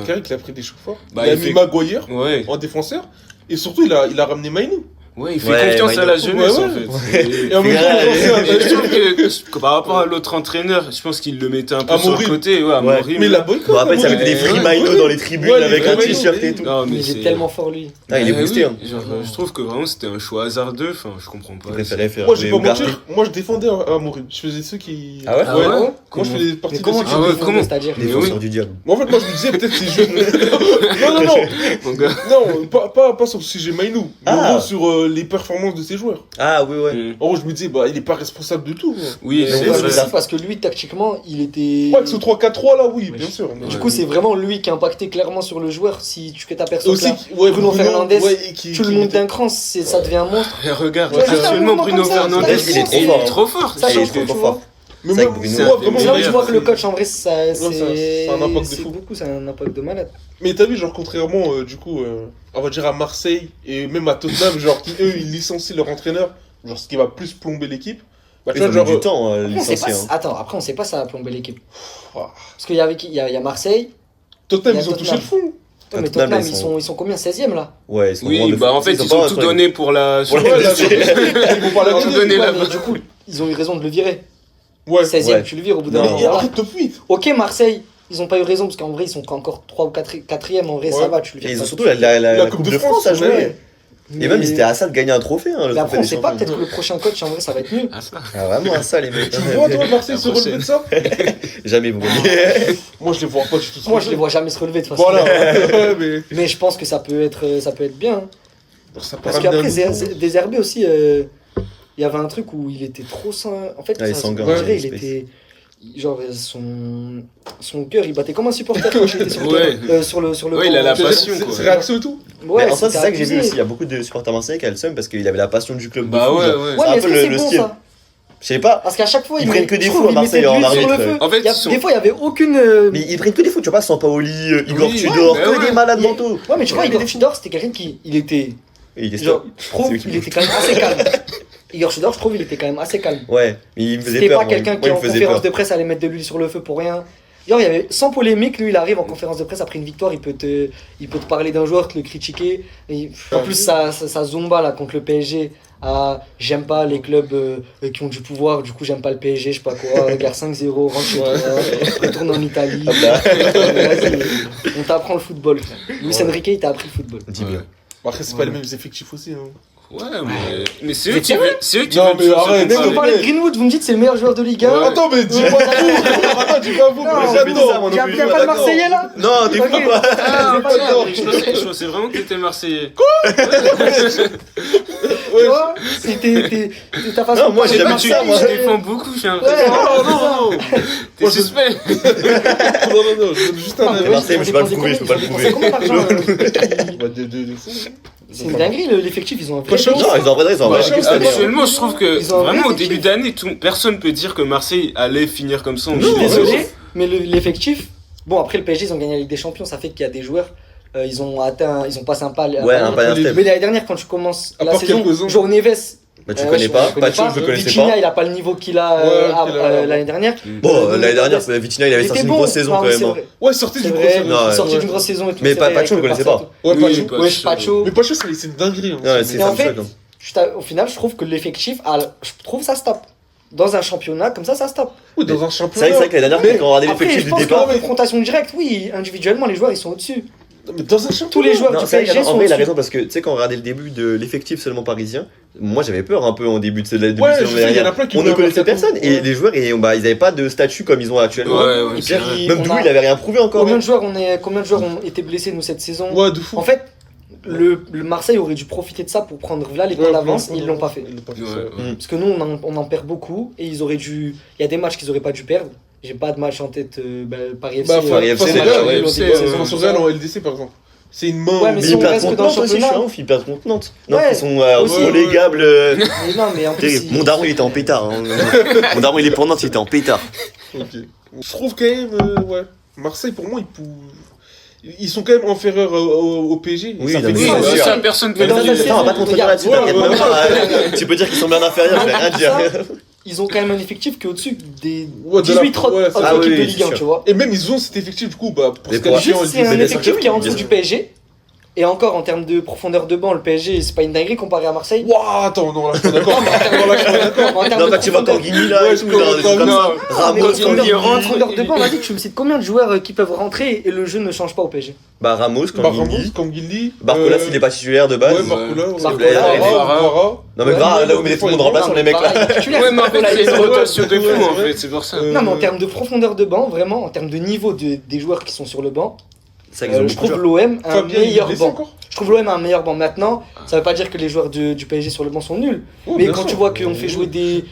Carrick, il a pris des chocs forts. Bah, il a il mis fait- Maguire Ouais. en défenseur. Et surtout, il a ramené Mainou. Ouais, il fait Ouais, confiance à la Maïno. jeunesse Ouais, en ouais. fait. Et en même temps, Ouais, il a lancé un- Et je trouve que par rapport à l'autre entraîneur, je pense qu'il le mettait un peu sur Amorim. le côté. Ouais, Amorim, Mais là. la boycott. Je me rappelle, ça Amorim. mettait des free Ouais, Maino ouais. dans les tribunes Ouais, avec les un vrais t-shirt Maino. et tout. Non, Mais il c'est- est tellement fort lui. Ah, il est Ouais, boosté. oui. Hein. Genre, je trouve que vraiment c'était un choix hasardeux. Enfin, je comprends pas. Je préférais faire Moi, je vais jouer pas Ugarte. mentir. Moi, je défendais Amorim. Je faisais ceux qui. Ah ouais Ah ouais Moi, Comment- je faisais partie Mais de comment ceux tu qui. Ah ouais, défendais, comment c'est-à-dire Mais Défenseur oui. du diable. Mais en fait, moi, je me disais peut-être c'est juste. Non, non, Mon gars. non. Non, pas sur le sujet Mainou. Mais en Ah. gros, sur les performances de ses joueurs. Ah oui, ouais. Mm. En gros, je me disais, bah, il est pas responsable de tout. Oui, Mais c'est ouais, Ouais, vrai. mais si, parce que lui, tactiquement, il était. Ouais, avec ce 3-4-3 là, oui, Ouais. bien sûr. Mais Du Ouais. coup, c'est vraiment lui qui a impacté clairement sur le joueur. Si tu t'aperçois que aussi, là, ouais, Bruno Fernandes, ouais, et qui tu le qui montes mettait- d'un cran, ça devient un monstre. Et regarde, Ouais, actuellement putain, Bruno comme ça, Fernandes, il est trop il fort. est trop fort. Ça Il change est tout, trop tu fort. vois. Mais C'est moi, vrai que Bruno- moi, c'est vraiment, C'est là où tu meilleur, vois que le c'est- coach, en vrai, ça, c'est un impact de c'est fou. beaucoup, c'est un impact de malade. Mais t'as vu, genre, contrairement, du coup, on va dire à Marseille et même à Tottenham, genre, qui eux, ils licencient leur entraîneur, genre, ce qui va plus plomber l'équipe. Bah, tu Ils vois, ont genre, mis du temps à Après, on sait licencier. pas, Hein. attends, après, on sait pas ça a plombé l'équipe. Ah. Parce qu'il y avait qui il y a Marseille, Tottenham, il y a ils ont touché le Tottenham. fond. ouais, mais Tottenham, Tottenham, ils ils sont combien 16e là? Ouais, ils sont Oui, vraiment de bah fou. en fait, ils pas ont un tout truc. donné pour la. Ouais, Ouais, là, c'est- ils vont pas la Tout gagner. donné Ouais, là-bas. mais du coup, ils ont eu raison de le virer. Ouais. 16e, Ouais. tu le vires au bout d'un Non. moment. Et voilà. arrête top 8. Ok, Marseille, ils ont pas eu raison parce qu'en vrai, ils sont encore 3 ou 4e. En vrai, ça Ouais. va, tu le Et vires ils pas ont tout surtout de suite. la Coupe de France à jouer. ouais. Et même, ils étaient à ça de gagner un trophée. Hein, le Mais après, trophée on des sait pas, champions. peut-être que le prochain coach, en vrai, ça va être mieux. Ah, ça. Ah, vraiment à ça, les mecs. Tu vois, toi, Marseille La se relever de ça Jamais Bruno. Moi, je les vois pas du tout. se Moi, je les relever. vois jamais se relever de toute façon. Voilà, ouais, mais. Mais je pense que ça peut être bien. hein. Ça peut Parce ramener qu'après, un nouveau- Désherbé aussi, il y avait un truc où il était trop en fait, Ouais, ça, sanguin, on dirait, ouais, il espèce. était. Genre, son cœur, il battait comme un supporter quand il était sur le Ouais. terrain, sur le Ouais, il a la banc. passion, C'est- quoi. C'est réaction et tout. Ouais, Mais en soi, c'est c'était ça que j'ai vu abusé. aussi. Il y a beaucoup de supporters marseillais qui a le seum parce qu'il avait la passion du club. de Bah fou, ouais, genre. ouais. Ouais, C'est un mais est-ce peu que le c'est bon style. ça? Je sais pas. Parce qu'à chaque fois, Ils prennent que des je fous trouve, à Marseille ils mettaient de en l'huile sur le arbitre. feu. En fait, Il y a- ils sont- des fois, il y avait aucune. Mais ils prennent que des fous, tu vois pas Sampaoli, Igor Oui, Tudor, ouais, que ouais. des malades Il- mentaux. Ouais, mais tu vois, Ouais, Igor mais- Tudor, c'était quelqu'un qui. Il était. Et il est Genre, stop. je trouve C'est eux qui il était quand même assez calme. Igor Tudor, je trouve, il était quand même assez calme. Ouais, mais il me faisait C'était peur. pas moi. quelqu'un Moi, qui, il en me faisait conférence peur. de presse, allait mettre de l'huile sur le feu pour rien. Genre, il y avait, sans polémique, lui, il arrive en conférence de presse après une victoire, il peut te parler d'un joueur, te le critiquer. Et, en plus, ça zumba là contre le PSG. Ah, j'aime pas les clubs qui ont du pouvoir, du coup, j'aime pas le PSG, je sais pas quoi. Regarde 5-0, rentre chez toi, retourne en Italie. Hop là. Vas-y, on t'apprend le football. Luis Ouais. Enrique, il t'a appris le football. Dis bien. Après, c'est pas les mêmes effectifs aussi. Hein. Ouais, mais c'est eux Mais qui veulent. C'est eux qui Non, veulent mais toujours se arrête, Mais vous comparer. parlez de Greenwood, vous me dites c'est le meilleur joueur de Ligue 1. Ouais. Attends, mais dis pas vous. Attends, dis pas vous. Non, mais j'ai jamais dit ça, j'adore. moi non Il y a plus. pas le D'accord. Marseillais là. Non, t'es fou Ok. quoi. Ah, C'est pas grave. je pensais vraiment que t'étais Marseillais. Tu vois, c'est ta façon Non, de moi, parler j'ai de jamais dit Tu ça, moi. Marseille. défends beaucoup, j'ai Ouais, l'impression. Non, non, non. T'es Moi, je- suspect. Non, je donne juste un Non, mais avis. oui, Marseille, ils ont je peux pas le dépensé prouver, je peux pas le combien- prouver. ils ont dépensé combien d'argent Bah, de fou. C'est une dinguerie, l'effectif, ils ont un vrai Prochain- effectif. Non, ils ont en vrai, ils ont en vrai. Ouais, équipe cette année, hein. Actuellement, je trouve que Ils ont un vraiment vrai au début effectif. d'année, personne peut dire que Marseille allait finir comme ça. en Je suis Ligue des désolé, Champions. mais l'effectif. Bon, après le PSG, ils ont gagné la Ligue des Champions, ça fait qu'il y a des joueurs. Ils ont passé un pas. Ouais, un pas Les- step. Mais l'année dernière, quand tu commences À la part saison, quelques-uns. João Neves. Bah, tu connais pas. Pacho, je le connaissais Vitinha, pas. il a pas le niveau qu'il a Ouais, qu'il a- l'année dernière. Bon, l'année dernière, Vitinha, il avait sorti était une bon. grosse saison Non, quand mais même. c'est hein. vrai. Ouais, sortez C'est du gros. vrai, ça. Non, ouais. sorti d'une grosse saison et tout. Mais c'est vrai, Pacho, avec je le connaissais Barça pas. et tout. Ouais, Oui, Pacho. Pacho. Wesh, Pacho. Mais Pacho, c'est une dinguerie. Hein. Ouais, c'est Et en ça, fait, ça, au final, je trouve que l'effectif, je trouve ça se tape. Dans un championnat, comme ça se tape. Oui, dans un C'est championnat. vrai que l'année dernière, Mais quand on regardait Après, l'effectif je du pense départ. qu'en confrontation directe, oui, individuellement, les joueurs, ils sont au-dessus. Mais dans un championnat. Tous les joueurs Non, du c'est vrai PSG qu'en sont vrai, il a au-dessus. raison parce que tu sais, quand on regardait le début de l'effectif seulement parisien, moi j'avais peur un peu en début de la début de Ouais, saison je sais, il y en a dernière. plein qui On ne voulaient connaissait avoir personne cette- et ouais. les joueurs, bah, ils avaient pas de statut comme ils ont actuellement. Ouais, ouais, Et c'est puis, vrai. même on Dougou, a- il avait rien prouvé encore. Combien hein. de joueurs ont été blessés, nous, cette saison Ouais, de fou. En fait, le Marseille aurait dû profiter de ça pour prendre là les points d'avance, et ils l'ont pas fait. Ils l'ont pas fait. Ouais, ça. ouais. Parce que nous, on en perd beaucoup, et ils auraient dû. Il y a des matchs qu'ils auraient pas dû perdre. J'ai pas de match en tête, Paris FC. Bah, Paris FC, face au déjà, Real, ouais, au c'est, début de euh, saison, face au Real en LDC par exemple. C'est une main. Ouais, mais Mais si ils on perdent reste contre dans le Nantes aussi, je suis championnat. un ouf, ils perdent contre Nantes. Non, Ouais, ils sont aussi. relégables. Mais non, mais en plus. Terrible. Mon daron, il était en pétard. hein. Mon daron, il est pour Nantes, il était en pétard. Ok. Je trouve quand même, ouais. Marseille, pour moi, ils sont quand même inférieurs au PSG. Oui, ça non, fait mais Oui, mal. bien c'est sûr. ça, personne peut Mais dans le la dire. saison, on va pas te contredire regarde, là-dessus, ouais, t'inquiète ouais, même pas. Tu peux dire qu'ils sont bien inférieurs, je vais rien dire. Ils ont quand même un effectif qui est au-dessus des Ouais, de la- 18 autres ouais, autres ah oui, équipes de oui, Ligue c'est 1, sûr. tu vois. Et même ils ont cet effectif du coup bah, pour Mais se pour- qualifier en Juste, c'est Ligue un des bien effectif sûr, qui est en bien dessous sûr. du PSG. Et encore, en termes de profondeur de banc, le PSG, c'est pas une dinguerie comparé à Marseille. Waouh, attends, non, là, je suis pas d'accord. Non, là, je suis pas d'accord. En termes Non, de quand tu vois profondeur- Corgini là Ouais, et tout, je genre, des trucs comme ça. non. Mais Ramos, Corgini, profondeur, rentre, profondeur de banc, vas-y, tu me cites combien de joueurs qui peuvent rentrer et le jeu ne change pas au PSG? Bah Ramos, Ramos, Corgini. Kanguili. Barcola, s'il est pas titulaire de base. Ouais, Barcola. ouais. Barcola, Vara. Non mais Ouais, Vara, ouais, là où ouais, met tout le monde ouais, remplaçant les mecs là. Pareil, titulaire. Ouais, mais en fait, il y a une rotation de Ouais, fou, en ouais. fait, c'est pour ça. Non, mais en termes de profondeur de banc, vraiment, en termes de niveau des joueurs qui sont sur le banc, C'est vrai qu'ils ont je beaucoup de trouve joueurs. l'OM un Fabien, il est meilleur blessé banc. encore. Je trouve l'OM un meilleur banc maintenant. Ça veut pas dire que les joueurs du PSG sur le banc sont nuls. Ouais, Mais bien quand sûr. tu vois qu'on fait jouer des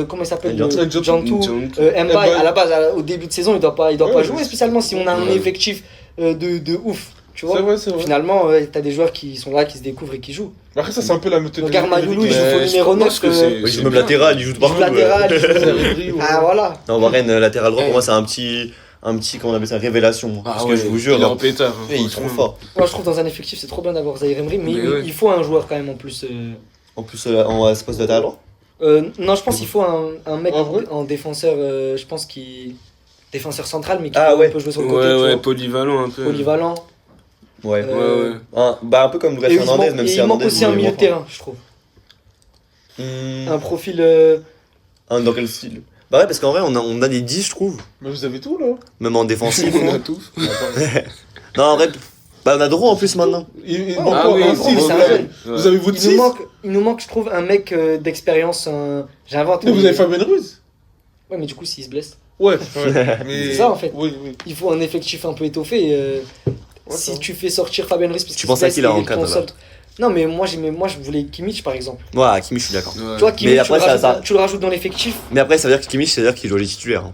comment il s'appelle Jantou. Jantou, Mbaye, Mbaye. à la base, au début de saison, il doit pas Ouais, jouer ouais. spécialement si on a un Ouais. effectif de ouf. Tu vois. C'est vrai, c'est vrai. Finalement, t'as des joueurs qui sont là, qui se découvrent et qui jouent. Après, ça, c'est un peu la méthode. Regarde Mayoulou, il joue Mais au numéro je pense 9. que c'est- Il joue même latéral, il joue de il joue partout. latéral, il joue- Ouais. Ah voilà. Non, Warren, latéral droit, pour moi, c'est un petit, comment on appelle ça, révélation. Ah Parce ouais, que je vous jure, il est en pétard. hein, il est trop franchement. fort. Moi, je trouve dans un effectif, c'est trop bien d'avoir Zaïre Emery, mais Mais il, ouais. il faut un joueur quand même en plus. En plus, en ce poste de latéral droit. Non, je pense qu'il faut un mec Ah, vrai en défenseur, je pense qui défenseur central, mais qui Ah, ouais. peut jouer sur le côté, Ouais, tu ouais, vois. polyvalent un peu. Polyvalent. Ouais. Euh, Bah, un peu comme Lucas Et il Fernandez, manque, même et si il manque Hernandez. aussi un il est milieu de moins terrain, je trouve. fort. Un profil. Dans quel style? Bah ouais, parce qu'en vrai, on a des 10, je trouve. Mais vous avez tout là. Même en défensif. On a tout. Non, en vrai, bah, on a Drouot en plus maintenant. Il Ah manque oui, un c'est 6. un là. jeune. Vous avez votre Il nous 6. manque, je trouve, un mec d'expérience. J'invente. Mais vous avez Fabien Ruiz. Ouais, mais du coup, s'il se blesse, Ouais, mais. C'est ça, en fait. Oui, oui. il faut un effectif un peu étoffé. Ouais, Si ça. tu fais sortir Fabien Ruiz, parce Tu qu'il penses se à blesse, qui, là, il est en le cadre, seul- Non, mais moi, je voulais Kimmich par exemple. Ouais, à Kimmich, je suis d'accord. Ouais. Tu vois, Kimmich, après, tu le rajoutes dans l'effectif. Mais après, ça veut dire que Kimmich, ça veut dire qu'il joue les titulaires. Hein.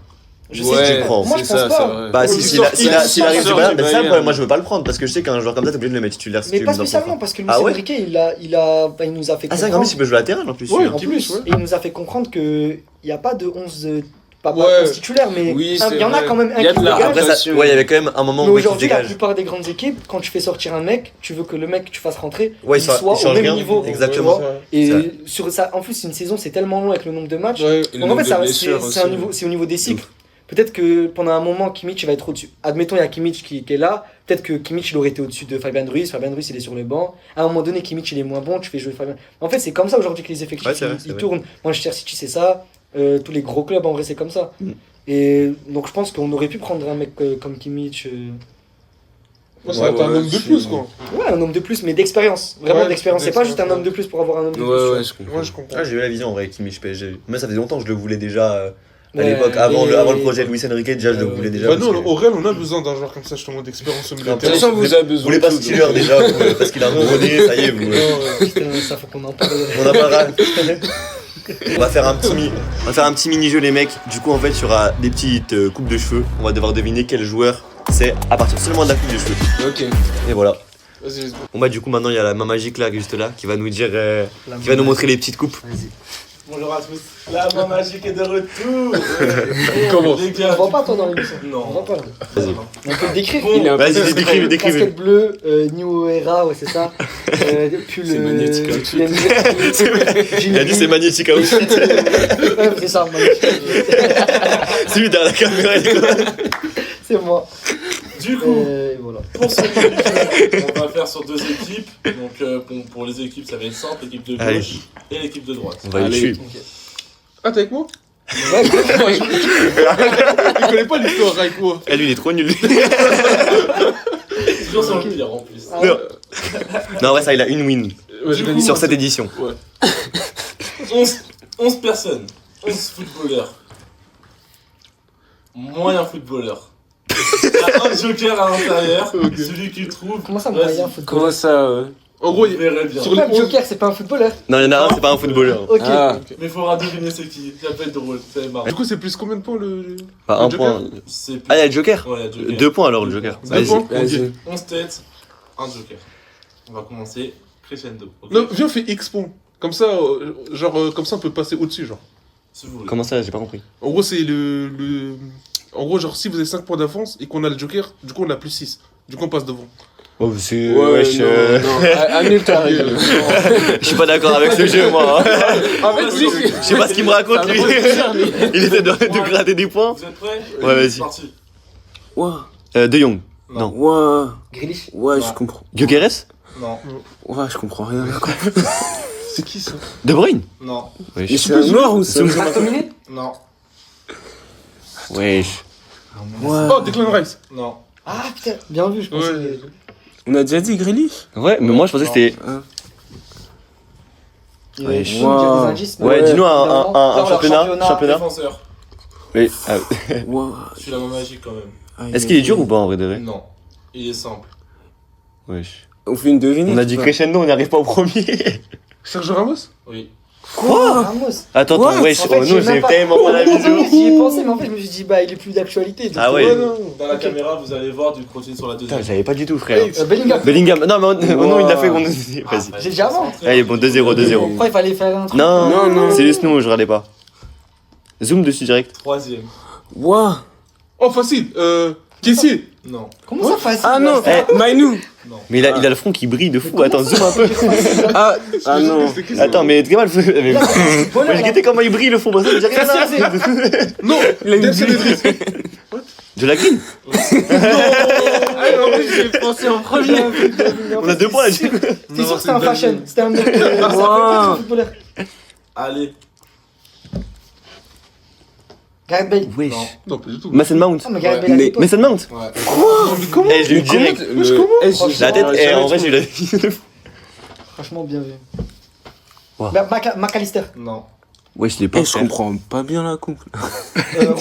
Je Ouais, sais que prends. moi, je c'est pense ça, pas. c'est vrai. Bah, Ouais, si, il s'il sort- s'il a- s'il arrive du sort Bayern, du mais ça, Bayern. problème, moi, je veux pas le prendre parce que je sais qu'un joueur comme ça, t'es obligé de le mettre titulaire si Mais tu pas veux dans le spécialement, contrat. parce que Luis Ah ouais Enrique, il nous a fait Ah, c'est un comprendre. Kimmich, il peut jouer latéral en plus. Ouais, celui-là. En Kimmich, plus, ouais. et il nous a fait comprendre qu'il n'y a pas de 11. Pas Ouais. 11 titulaires, mais Oui, il c'est y en a vrai. quand même un Il y a qui de la dégage. Après, ça, rotation. ouais, il y avait quand même un moment Mais où il aujourd'hui, la dégage. plupart des grandes équipes, quand tu fais sortir un mec, tu veux que le mec que tu fasses rentrer, Ouais, il il soit au change même rien. niveau. Exactement. tu vois. Et sur ça, en plus, une saison, c'est tellement long avec le nombre de matchs. Ouais. Et le Donc en nombre fait, de ça, blessures c'est aussi. c'est au niveau des cycles. Peut-être que pendant un moment, Kimmich il va être au-dessus. Admettons, il y a Kimmich qui est là. Peut-être que Kimmich il aurait été au-dessus de Fabian Ruiz. Fabian Ruiz il est sur le banc. À un moment donné, Kimmich il est moins bon. Tu fais jouer Fabian. En fait, c'est comme ça aujourd'hui que les effectifs Ouais, c'est vrai, ils c'est vrai. tournent. Manchester City, c'est ça. Tous les gros clubs en vrai, c'est comme ça. Mm. Et donc, je pense qu'on aurait pu prendre un mec comme Kimmich. Ouais, ça va être un homme de plus, quoi. Ouais, un homme de plus, mais d'expérience. Vraiment Ouais, d'expérience. C'est pas juste un d'expérience, homme de plus pour avoir un homme de plus. tu Ouais, vois. ouais, je comprends. Ouais, je comprends. Ah, j'ai eu la vision en vrai, Kimmich PSG. Moi, ça faisait longtemps que je le voulais déjà. À Ouais, l'époque, avant et- le projet Luis Enrique, déjà, je le voulais déjà. Bah, parce nous, que- au Real, on a besoin d'un joueur comme ça, justement, d'expérience au milieu de De De toute terrain. façon, vous avez Vous besoin voulez de pas tout, ce titulaire donc. déjà, parce qu'il a remonté, ça y est, vous. Putain, ça faut qu'on en parle. On en parlera. On va faire un petit mini-jeu, les mecs. Du coup, en fait, il y aura des petites coupes de cheveux. On va devoir deviner quel joueur c'est à partir seulement de la coupe de cheveux. Ok. Et voilà. Vas-y, vas-y. Bon, bah, du coup, maintenant, il y a la main magique là, juste là, qui va nous dire. Qui va nous montrer les petites coupes. Vas-y. Bonjour à tous. La main magique est de retour. Comment Les On gars, voit pas toi dans l'émission. Non. On voit pas. Vas-y. On peut le décrire. Bon, Il est un peu Vas-y, discret. décrivez. Casquette bleue, New Era, ouais c'est ça. Pull. C'est magnétique, hein. Il a dit c'est magnétique à aussi. Ouais, c'est ça, magnétique. C'est lui derrière la caméra. il est comme- C'est moi. du coup, Et voilà. pour ce jeu, on va faire sur deux équipes. Donc, pour les équipes, ça va être simple l'équipe de Allez. gauche et l'équipe de droite. On va les Allez. tuer. Ah, t'es avec moi Ouais, Il connaît pas l'histoire avec moi. Eh, lui, il est trop nul. C'est toujours sur Ok. le pire en plus. ah ouais. Non, ouais, ça, il a une win Ouais, j'ai Du gagné. coup, sur cette édition. 11 personnes, 11 footballeurs. Moyen footballeur. Il y a un joker à l'intérieur. Ok. Celui qui trouve. Comment ça, vas-y, moyen football? Comment ça En gros, Vous verrez bien. Sur C'est pas les le 11. Joker, c'est pas un footballeur. Non, il y en a un, c'est pas un footballeur. Ok. Ah, Mais il faudra deviner c'est qui. Ça peut être drôle, ça va être marrant. Du coup, c'est plus combien de points le. Enfin, un Le point. C'est plus- Ah, il y a le Joker. Ouais, il y a Joker. 2 points alors, le Joker. Deux Vas-y. points. vas-y. 11 têtes, un joker. On va commencer crescendo. ok Non, viens, on fait X points. Comme ça, comme ça, on peut passer au-dessus, genre. Si vous voulez. Comment ça, j'ai pas compris. En gros, c'est le En gros, genre, si vous avez 5 points d'avance et qu'on a le Joker, du coup, on a plus 6. Du coup, on passe devant. Oh, c'est. Ouais, Wesh. non. Annule ta règle. Je suis pas d'accord avec ce jeu, moi. Ah, mais si. Je sais pas ce qu'il me raconte, lui. Il essaie de gratter des points. Vous êtes prêts? Ouais, vas-y. C'est parti. Ouah. De Jong. Non. Ouah. Grealish. Ouais, Non. je comprends. Gyökeres. Non. Ouais, je comprends rien. C'est qui ça? De Bruyne. Non. Wesh. Mais c'est un noir ou c'est un McTominay. Non. Wesh. Ouais. Oh, Declan Rice. Non. Ah putain, bien vu, je pense. Ouais. On a déjà dit Grealish. Ouais, mais moi je pensais que c'était. Ouais, Wesh. il y a des indices. mais- Ouais, dis-nous un Genre leur championnat. Défenseur. Oui. Ah, Ouah. Je suis la main magique quand même. Est-ce qu'il est dur ou pas en vrai de vrai? Non. Il est simple. Wesh. On fait une devinette. On a dit ou pas crescendo, on n'arrive pas au premier. Sergio Ramos. Oui. Quoi Ramos. Attends, What wesh, En fait, oh j'ai non, même j'ai pas- tellement pas la vision. J'y ai pensé, mais en fait, je me suis dit, bah, il est plus d'actualité. donc- Ah ouais. non. Dans la caméra, vous allez voir du continuer sur la Putain, deuxième. j'avais pas du tout, frère. Bellingham. Bellingham. Non, mais non, il l'a fait. Wow. Vas-y. J'ai déjà avant. Allez, bon, 2-0, 2-0. Pourquoi il fallait faire un truc Non, Non, non. c'est juste nous, je regardais pas. Zoom dessus direct. Troisième. Ouah. Oh, facile. Caissier. Non. Comment ça facile Ah non. Eh. Mainou. Non. Mais il a le front qui brille de fou. Attends, zoom un peu. Ah. Ah non. C'est qui ça? Attends, mais Gamal, mais. Moi, j'ai guetté comment il brille le fond. Ça veut dire rien là. Non. Il a une Delson Idriss. De la green. J'ai pensé en premier. On a 2 points là. T'es sûr que c'était un une fashion? dinguerie. C'était un mec. Wow. Footballeur. Allez. Gareth Bale. Wesh. Non. Non, pas du tout. Mason Mount. Ah, mais Gareth Ouais. Bale à Mais- l'époque. Mason Mount. Ouais. Mais comment? Eh, je l'ai eu direct. La tête, eh, en vrai, j'ai eu la vision de fou. Franchement, bien vu. Wow. Bah, McAllister. Non. Ouais, je l'ai pas. Je comprends pas bien la coupe.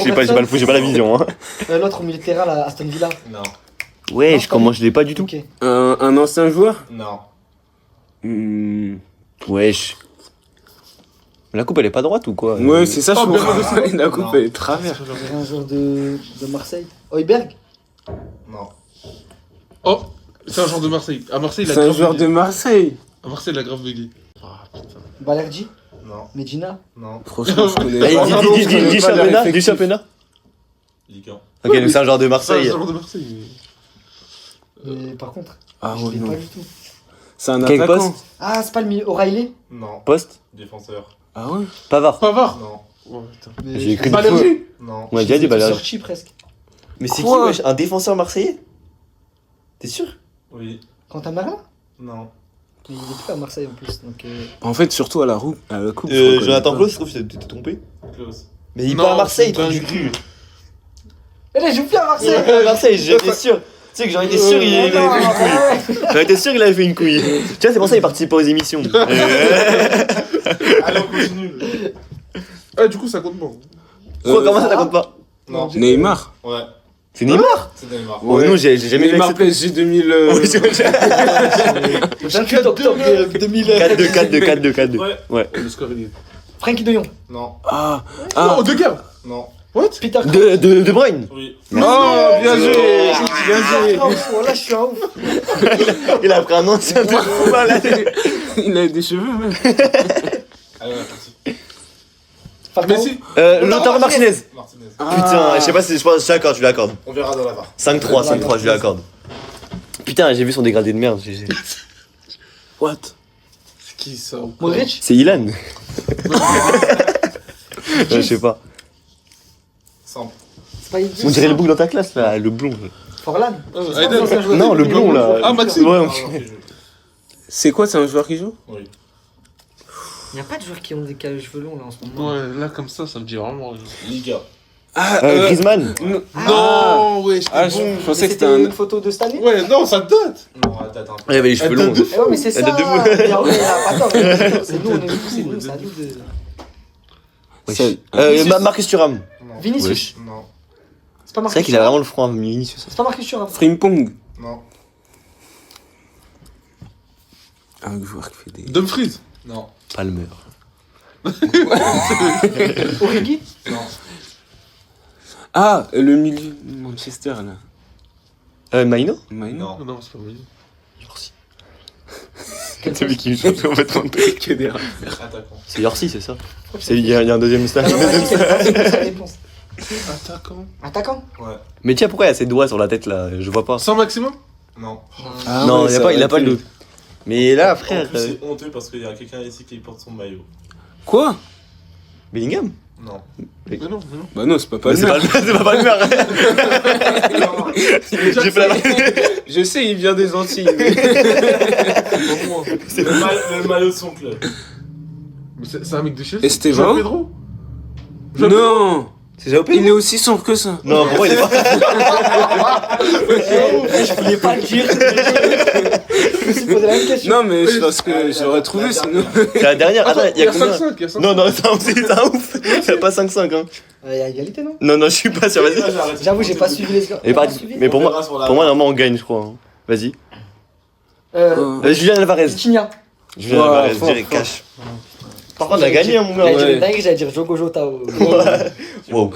J'ai pas la vision, hein. L'autre au milieu de terrain, là, Aston Villa. Non. Wesh, comment je l'ai pas du tout. Ok. Un ancien joueur. Non. Wesh. La coupe, elle est pas droite ou quoi? Ouais, c'est ça, je Oh, comprends. La coupe, Non. elle est travers. J'aurais un joueur de Marseille. Heuberg. Non. Oh, c'est un joueur de Marseille. À Marseille, il a C'est un grave joueur bugué. de Marseille. À Marseille, il a grave bugué. Ah, putain. Balerdi. Non. Medina. Non. Franchement, je connais Allez, pas. dis Je connais du pas leur championnat, du effectif. championnat. Ligue 1. Ok, donc c'est un joueur de C'est un Marseille. joueur de Marseille. Mais par contre, Ah je ouais, l'ai non. pas du tout. C'est un Quel attaquant. poste Ah, c'est pas le milieu. O'Reilly. Non. Poste. Défenseur. Ah ouais. Pavard. Pavard. Non. Oh, putain. Mais J'ai écrit Balerdi. Non. On a déjà dit Balerdi. Sorti presque. Mais c'est qui, Quoi wesh? Un défenseur marseillais? T'es sûr? Oui. Quentin Merlin. Non. Mais il est plus à Marseille en plus. Donc, En fait, surtout à la coupe. À la coupe. Jonathan Klaus, je trouve que t'es trompé. Close. Mais il est Non, pas à Marseille, c'est trop du dingue. cul. Eh là, il joue plus à Il Marseille. est pas à Marseille, j'étais sûr. Tu sais que j'en étais sûr, il avait fait une couille. J'en étais sûr qu'il avait fait une couille. Tu vois, c'est pour ça qu'il participe pas aux émissions. Allez, on continue. Ah, du coup, ça compte pas. Quoi, comment ça, ça compte pas? Non. Neymar. Ouais. C'est Neymar? C'est Neymar. Oh non, j'ai jamais vu Neymar cette... PSG 2000. 28 octobre 2000. 4-2, 4-2, 4-2, 4-2. Ouais. Ouais. Le score, il est. Frankie de Jong. Non. Ah. Ah. Oh, De Gea. Non. What? Peter. De Bruyne. Oui. Oh, bien joué. Bien joué. Là, je suis un ouf. Il a pris un ancien de fou malade. Il a des cheveux, même. Allez, on est parti. Falcao. Messi. Lautaro Martinez. Martinez. Putain, je sais pas si je pense, je l'accorde, je l'accorde. On verra dans la barre. 5-3, 5-3, je l'accorde. Putain, j'ai vu son dégradé de merde. What? C'est qui ça? Modric. C'est Ilan. Je sais pas. Simple. C'est pas Idriss. On dirait le bouc dans ta classe là, le blond. Forlan. Aiden. Non, le blond là. Ah, Maxime. Ouais, Ah, non, ok, C'est quoi, c'est un joueur qui joue? Oui. Il n'y a pas de joueurs qui ont des cheveux longs là en ce moment. Ouais, là, comme ça me dit vraiment rien. Liga. Ah, Griezmann. Non, ouais, Ah, j'étais bon. je pensais que c'était un. une photo de cette année. Ouais, non, ça date. Non, attends. Il avait les cheveux longs. de Eh ouais, mais c'est ça. Elle est debout. Mais en vrai, il a pas tort. C'est nous, on est nous, c'est nous, c'est à nous de. C'est- Marcus Thuram. Non. Vinicius. Wesh. Non. C'est pas C'est Marcus. vrai qu'il a vraiment le front à Vinicius. C'est pas Marcus Thuram. Frimpong. Non. Un joueur qui fait des. Dumfries. Non. Palmer. Origi. Non. Ah, le milieu de Manchester là. Maino. Maïno. Non. Non, c'est pas vrai. Yorsi. Quel C'est lui qui me change complètement. Que des rats. Attaquant. C'est Yorsi, c'est ça. Il y a un deuxième stage. Ah non, vas-y, c'est sa réponse. Attaquant. Ouais. Mais tiens, pourquoi il y a ses doigts sur la tête là? Je vois pas. 100 maximum? Non. Non, ouais, il ça a pas aurait le été- doute. Mais là, En frère. plus, c'est honteux parce qu'il y a quelqu'un ici qui porte son maillot. Quoi? Non. Mais Bah non, mais non. Bah non, c'est pas C'est Palmer. pas Palmer. J'ai fait la Je sais, il vient des Antilles. mais- C'est le maillot de son club. Mais c'est un mec de Chelsea. Esteban? João Pedro? João Non, C'est Jao il est aussi sombre que ça. Non, pourquoi il est pas. Je voulais pas le dire. Je me suis posé la même question. Non, mais c'est parce que j'aurais trouvé sinon. C'est la dernière. Attends, il y a combien? 5-5, il y a 5-5. Non, non, c'est un ouf. Il y a pas 5-5, hein. Il y a égalité, non? Non, non, je suis pas sûr, vas-y. J'avoue, j'ai pas suivi les scores. Mais, T'as par- pas suivi mais pour On moi, verra sur la- normalement, on gagne, je crois. hein. Vas-y. Julien Alvarez. Vitinha. Julien Ouais, Alvarez, fort, direct fort. cash. Par contre, on a gagné, hein, mon gars. J'allais dire ouais. une dinguerie, j'allais dire Jogo Jota. Wow.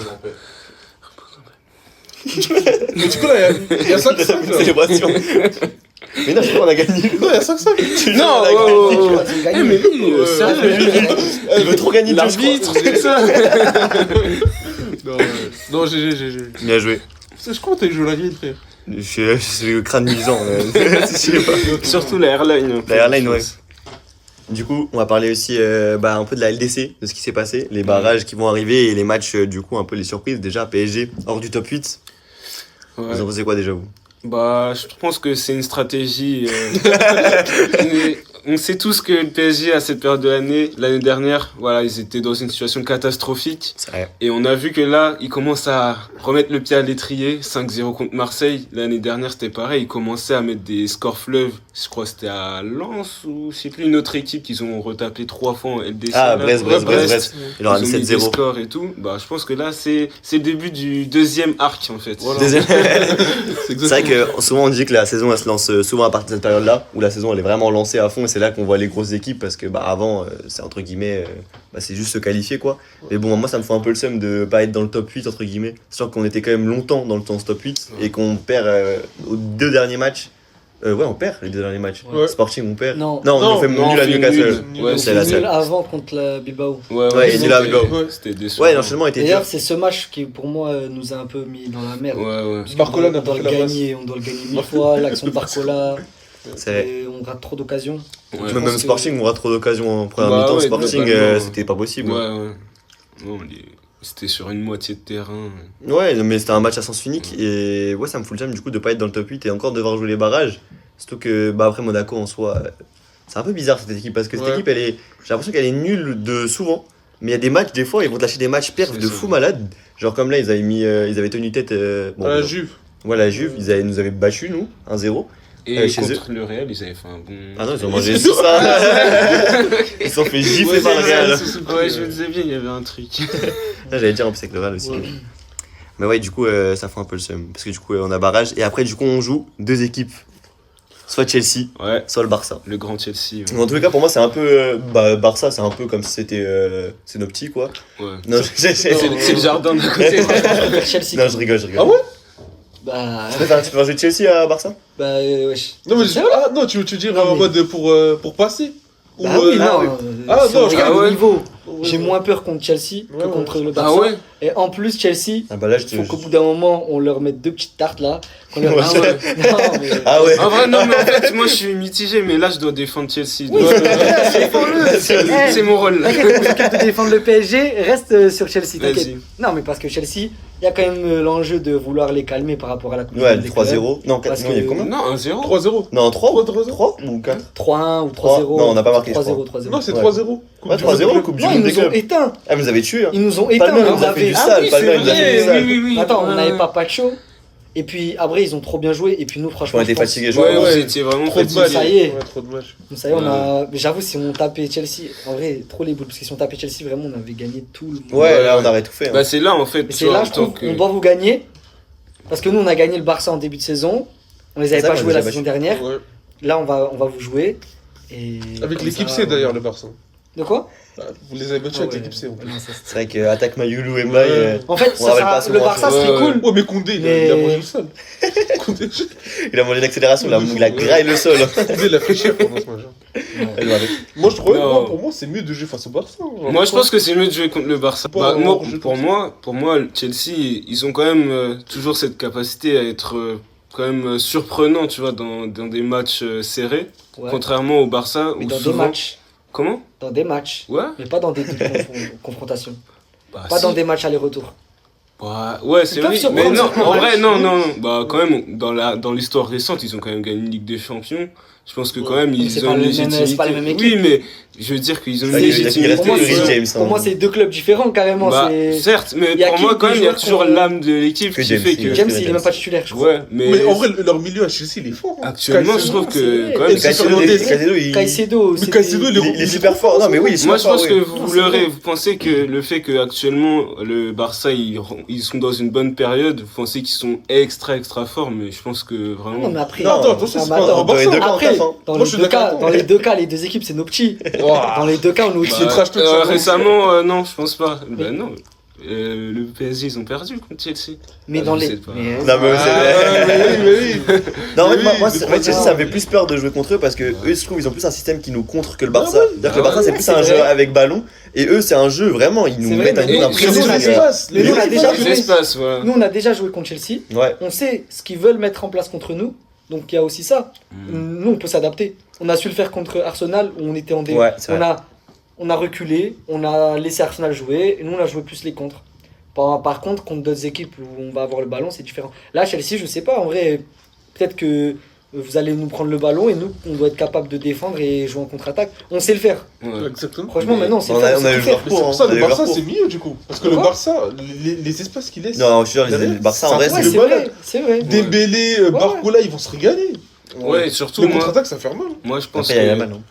Mais du coup, là, il y a 5-5. là. Célébration. Mais non, je crois qu'on a gagné. Non, il y a 5-5. Non, on a oh, gagné. oh, oh. Ils ont Eh, gagné. mais lui, sérieux. Il veut trop gagner de jeu, je L'arbitre, crois. c'est ça. Non, GG. Bien joué. Je crois que t'as joué la grille, frère. C'est le crâne luisant. Je sais pas. Surtout la airline. La airline, ouais. Du coup, on va parler aussi un peu de la LDC, de ce qui s'est passé, les barrages qui vont arriver et les matchs, du coup, un peu les surprises. Déjà, PSG hors du top 8. Ouais. Vous en pensez quoi déjà, vous? Bah, je pense que c'est une stratégie. On sait tous que le PSG, à cette période de l'année dernière, voilà, ils étaient dans une situation catastrophique. C'est vrai. Et on a vu que là, ils commencent à remettre le pied à l'étrier. 5-0 contre Marseille. L'année dernière, c'était pareil. Ils commençaient à mettre des scores fleuves. Je crois que c'était à Lens ou je sais plus, une autre équipe qu'ils ont retapé 3 fois en LDC. Ah, là. Brest. Il aura Ils mis ont mis des 7-0. scores et tout. Bah, je pense que là, c'est le début du deuxième arc, en fait. Voilà. Deuxième. C'est C'est vrai que souvent on dit que la saison elle se lance souvent à partir de cette période-là, où la saison elle est vraiment lancée à fond et c'est là qu'on voit les grosses équipes parce que avant c'est entre guillemets c'est juste se qualifier quoi. Mais bon moi ça me fait un peu le seum de pas être dans le top 8 entre guillemets, sachant qu'on était quand même longtemps dans ce top 8 et qu'on perd aux 2 derniers matchs. Ouais on perd les 2 derniers matchs. Ouais. Sporting on perd. Non. on fait Non, nul à on fait Newcastle. nul. Ouais, c'est la Nul seule. avant contre la Bilbao. Ouais, et nul à c'était- Bilbao. C'était décevant. Ouais l'enchaînement était dur. D'ailleurs, c'est ce match qui, pour moi, nous a un peu mis dans la merde. Ouais. Parce Barcola qu'on n'a doit pas le fait la gagner, on doit le gagner 1000 fois, l'action de Barcola, C'est et on rate trop d'occasions. Ouais. même pense que- Sporting on aura trop d'occasions en première Bah mi-temps. ouais, Sporting globalement. c'était pas possible. Ouais. Bon, c'était sur une moitié de terrain. Ouais, mais c'était un match à sens unique et ouais, ça me fout le seum du coup de pas être dans le top 8 et encore devoir jouer les barrages. Surtout que après Monaco en soi, c'est un peu bizarre cette équipe parce que cette Ouais. équipe j'ai l'impression qu'elle est nulle de souvent, mais il y a des matchs, des fois ils vont te lâcher des matchs perfs C'est de ça. fou malade. Genre comme là, ils avaient tenu tête. À la Juve. Voilà, la Juve, nous avaient battu nous, 1-0. Et Chez contre le Real, ils avaient fait un bon. Ah non, ils ont mangé tout ça. Ils se sont fait gifler par le Real. Ouais, je me disais bien, il y avait un truc. Là, j'allais dire en plus avec le Real aussi. Ouais. Mais ouais, du coup, ça fait un peu le seum parce que du coup, on a barrage et après, du coup, on joue 2 équipes, soit Chelsea, Ouais, soit le Barça. le grand Chelsea. En tous les cas, pour moi, c'est un peu. Barça, c'est un peu comme si c'était. C'est nos petits, quoi. Ouais. Non, C'est le jardin d'à côté. Chelsea. Non, je rigole. Ah ouais? Bah, Tu peux jouer Chelsea à Barça? wesh. Non, mais C'est vrai? non, tu veux dire Non, en mais- mode pour passer? Ou, Bah oui, ah, non. oui. Ah, si non, on je- regarde ah le ouais. niveau. Ouais, J'ai ouais. moins peur contre Chelsea que Ouais, contre le Ah Barça. ouais? Et en plus, Chelsea, Ah bah là, je il te. faut qu'au bout d'un moment, on leur mette 2 petites tartes là. Qu'on leur... Ouais. Ah ouais. Non, mais... Ah ouais. En vrai, non, mais en fait, moi je suis mitigé, mais là je dois défendre Chelsea. Oui, donc, défends-le. c'est mon rôle. T'inquiète, on s'occupe de défendre le PSG, reste sur Chelsea, t'inquiète. Vas-y. Non, mais parce que Chelsea, il y a quand même l'enjeu de vouloir les calmer par rapport à la Coupe du Ouais, Monde le des clubs. 3-0. Non, 4 Parce non, il y a que- combien? Non, 1-0. 3-0. Non, 3 3-0. 3 ou 4? 3-1 ou 3. 3-0. Non, on n'a pas marqué, je 3-0, crois. 3-0. Non, c'est Ouais. 3-0. Ouais, 3-0, Coupe du Non, ils Monde des nous ont clubs. éteints. Ah, vous nous avez tué, hein. Ils nous ont éteints. Palmer, on il nous a fait avait... du sale. Palmer, il nous a fait du sale. oui. Attends, on n'avait pas Pacho. Et puis après, ils ont trop bien joué. Et puis nous, franchement, On était je pense- fatigués, je Ouais, crois. vous Ouais. étiez vraiment Trop de fatigué. matchs. Ça y est. Ouais, trop de matchs. Ça y est, on a. Mais j'avoue, si on tapait Chelsea, en vrai, trop les boules. Parce que si on tapait Chelsea, vraiment, on avait gagné tout le monde. Ouais, là, on aurait tout fait. hein. Bah, c'est là en fait. Et tu c'est vois, là, en je tant trouve que- qu'on doit vous gagner. Parce que nous, on a gagné le Barça en début de saison. On les avait Ça, pas on joués les a la saison battus. dernière. Ouais. Là, on va vous jouer. Et Avec comme l'équipe ça, C d'ailleurs, le Barça. De quoi? Vous les avez battus avec Ouais. l'équipe C. En plus. Non, ça, C'est vrai que attaque Mayulu et Mbaye. En fait, On rappelle pas le souvent Barça ça. serait Ouais, cool. Ouais, mais Koundé, Mais- il a mangé le sol. Koundé, Il a mangé l'accélération, il a graillé le sol. Koundé, il a fait cher pendant ce match. Moi, je trouvais, Non. pour moi, c'est mieux de jouer face au Barça. Genre. Moi, je pense que c'est mieux de jouer contre le Barça. Pas un jeu Pour moi, Chelsea, ils ont quand même toujours cette capacité à être quand même surprenants, tu vois, dans des matchs serrés. Ouais. Contrairement au Barça, Mais où dans des souvent... matchs. Comment? Dans des matchs. Ouais. Mais pas dans des confrontations. Bah, Pas si. dans des matchs aller-retour. Ouais, c'est Ils peuvent vrai. surprendre, Mais non, surprendre. en vrai, non. Bah, quand même, dans l'histoire récente, ils ont quand même gagné une Ligue des Champions. Je pense que quand même, Mais ils c'est ont pas une le même- légitimité. c'est pas les mêmes Oui, équipes. mais je veux dire qu'ils ont une Ouais, il reste légitimité. Pour moi, Curry, c'est- James, Pour moi, c'est deux clubs différents carrément. Bah, c'est- certes, mais Il y a pour qui moi, des quand même, il y a joueurs toujours qu'on- l'âme de l'équipe Que qui James, fait il- que. James, il est même pas titulaire, je crois. Ouais, Mais en vrai, leur milieu à Chelsea, il est fort. Hein. actuellement, je Caicedo, trouve c'est que vrai. quand Et même. c'est Caicedo, Fernandez. Caicedo, Mais c'était- Caicedo, il est super fort. Non, mais oui, il est super Moi, je fort. pense que oui. vous Non, c'est vrai. vous pensez que le fait que actuellement le Barça ils sont dans une bonne période, vous pensez qu'ils sont extra forts, mais je pense que Non, vraiment. mais après. Non, attends, attention, Non, c'est mais pas attends, un Barça. Dans les deux cas, on Après, taffe, hein. dans Moi, les je suis deux cas, d'accord. dans les deux cas, les deux équipes, c'est nos petits. Dans les deux cas, on est au-dessus. C'est trash talk, ça, Récemment, non, je pense pas. Ben non. Le PSG, ils ont perdu contre Chelsea. Mais Ah, dans je les. sais pas. mais- Non, mais Ah, c'est mais oui. Non, en fait, Oui, moi, mais en fait, Chelsea, pas ça me fait plus peur de jouer contre eux parce que eux, je trouve, ils ont plus un système qui nous contre que le Barça. C'est-à-dire que le Ah Barça, ouais, c'est plus c'est un vrai. jeu avec ballon et eux, c'est un jeu vraiment, ils nous C'est vrai, mettent mais une nous, impression. nous, on a les déjà- gars. mais nous, on a déjà Les joué. espaces, voilà. Nous, on a déjà joué contre Chelsea. Ouais. On sait ce qu'ils veulent mettre en place contre nous. Donc il y a aussi ça. Nous, on peut s'adapter. On a su le faire contre Arsenal où on était en dé. Ouais, c'est vrai. On a reculé, on a laissé Arsenal jouer et nous, on a joué plus les contres. Par contre, contre d'autres équipes où on va avoir le ballon, c'est différent. Là, Chelsea, je sais pas. En vrai, peut-être que vous allez nous prendre le ballon et nous, on doit être capable de défendre et jouer en contre-attaque. On sait le faire. Ouais. Exactement. Franchement, Mais- maintenant, on sait On le a- faire. on sait a tout le faire. joueur Mais c'est pour, pour ça hein. le Allez, Barça, Liverpool. c'est mieux du coup. Parce que le Quoi Barça, les espaces qu'il laisse. Non, je suis sûr, les Derrière, Barça, en ça vrai, reste Ouais, le c'est malade. vrai, c'est vrai. Dembélé, Barcola, ils vont se régaler. Ouais, surtout Le moi, contre-attaque, ça fait mal. je pense Après, il y a que Yamal, hein.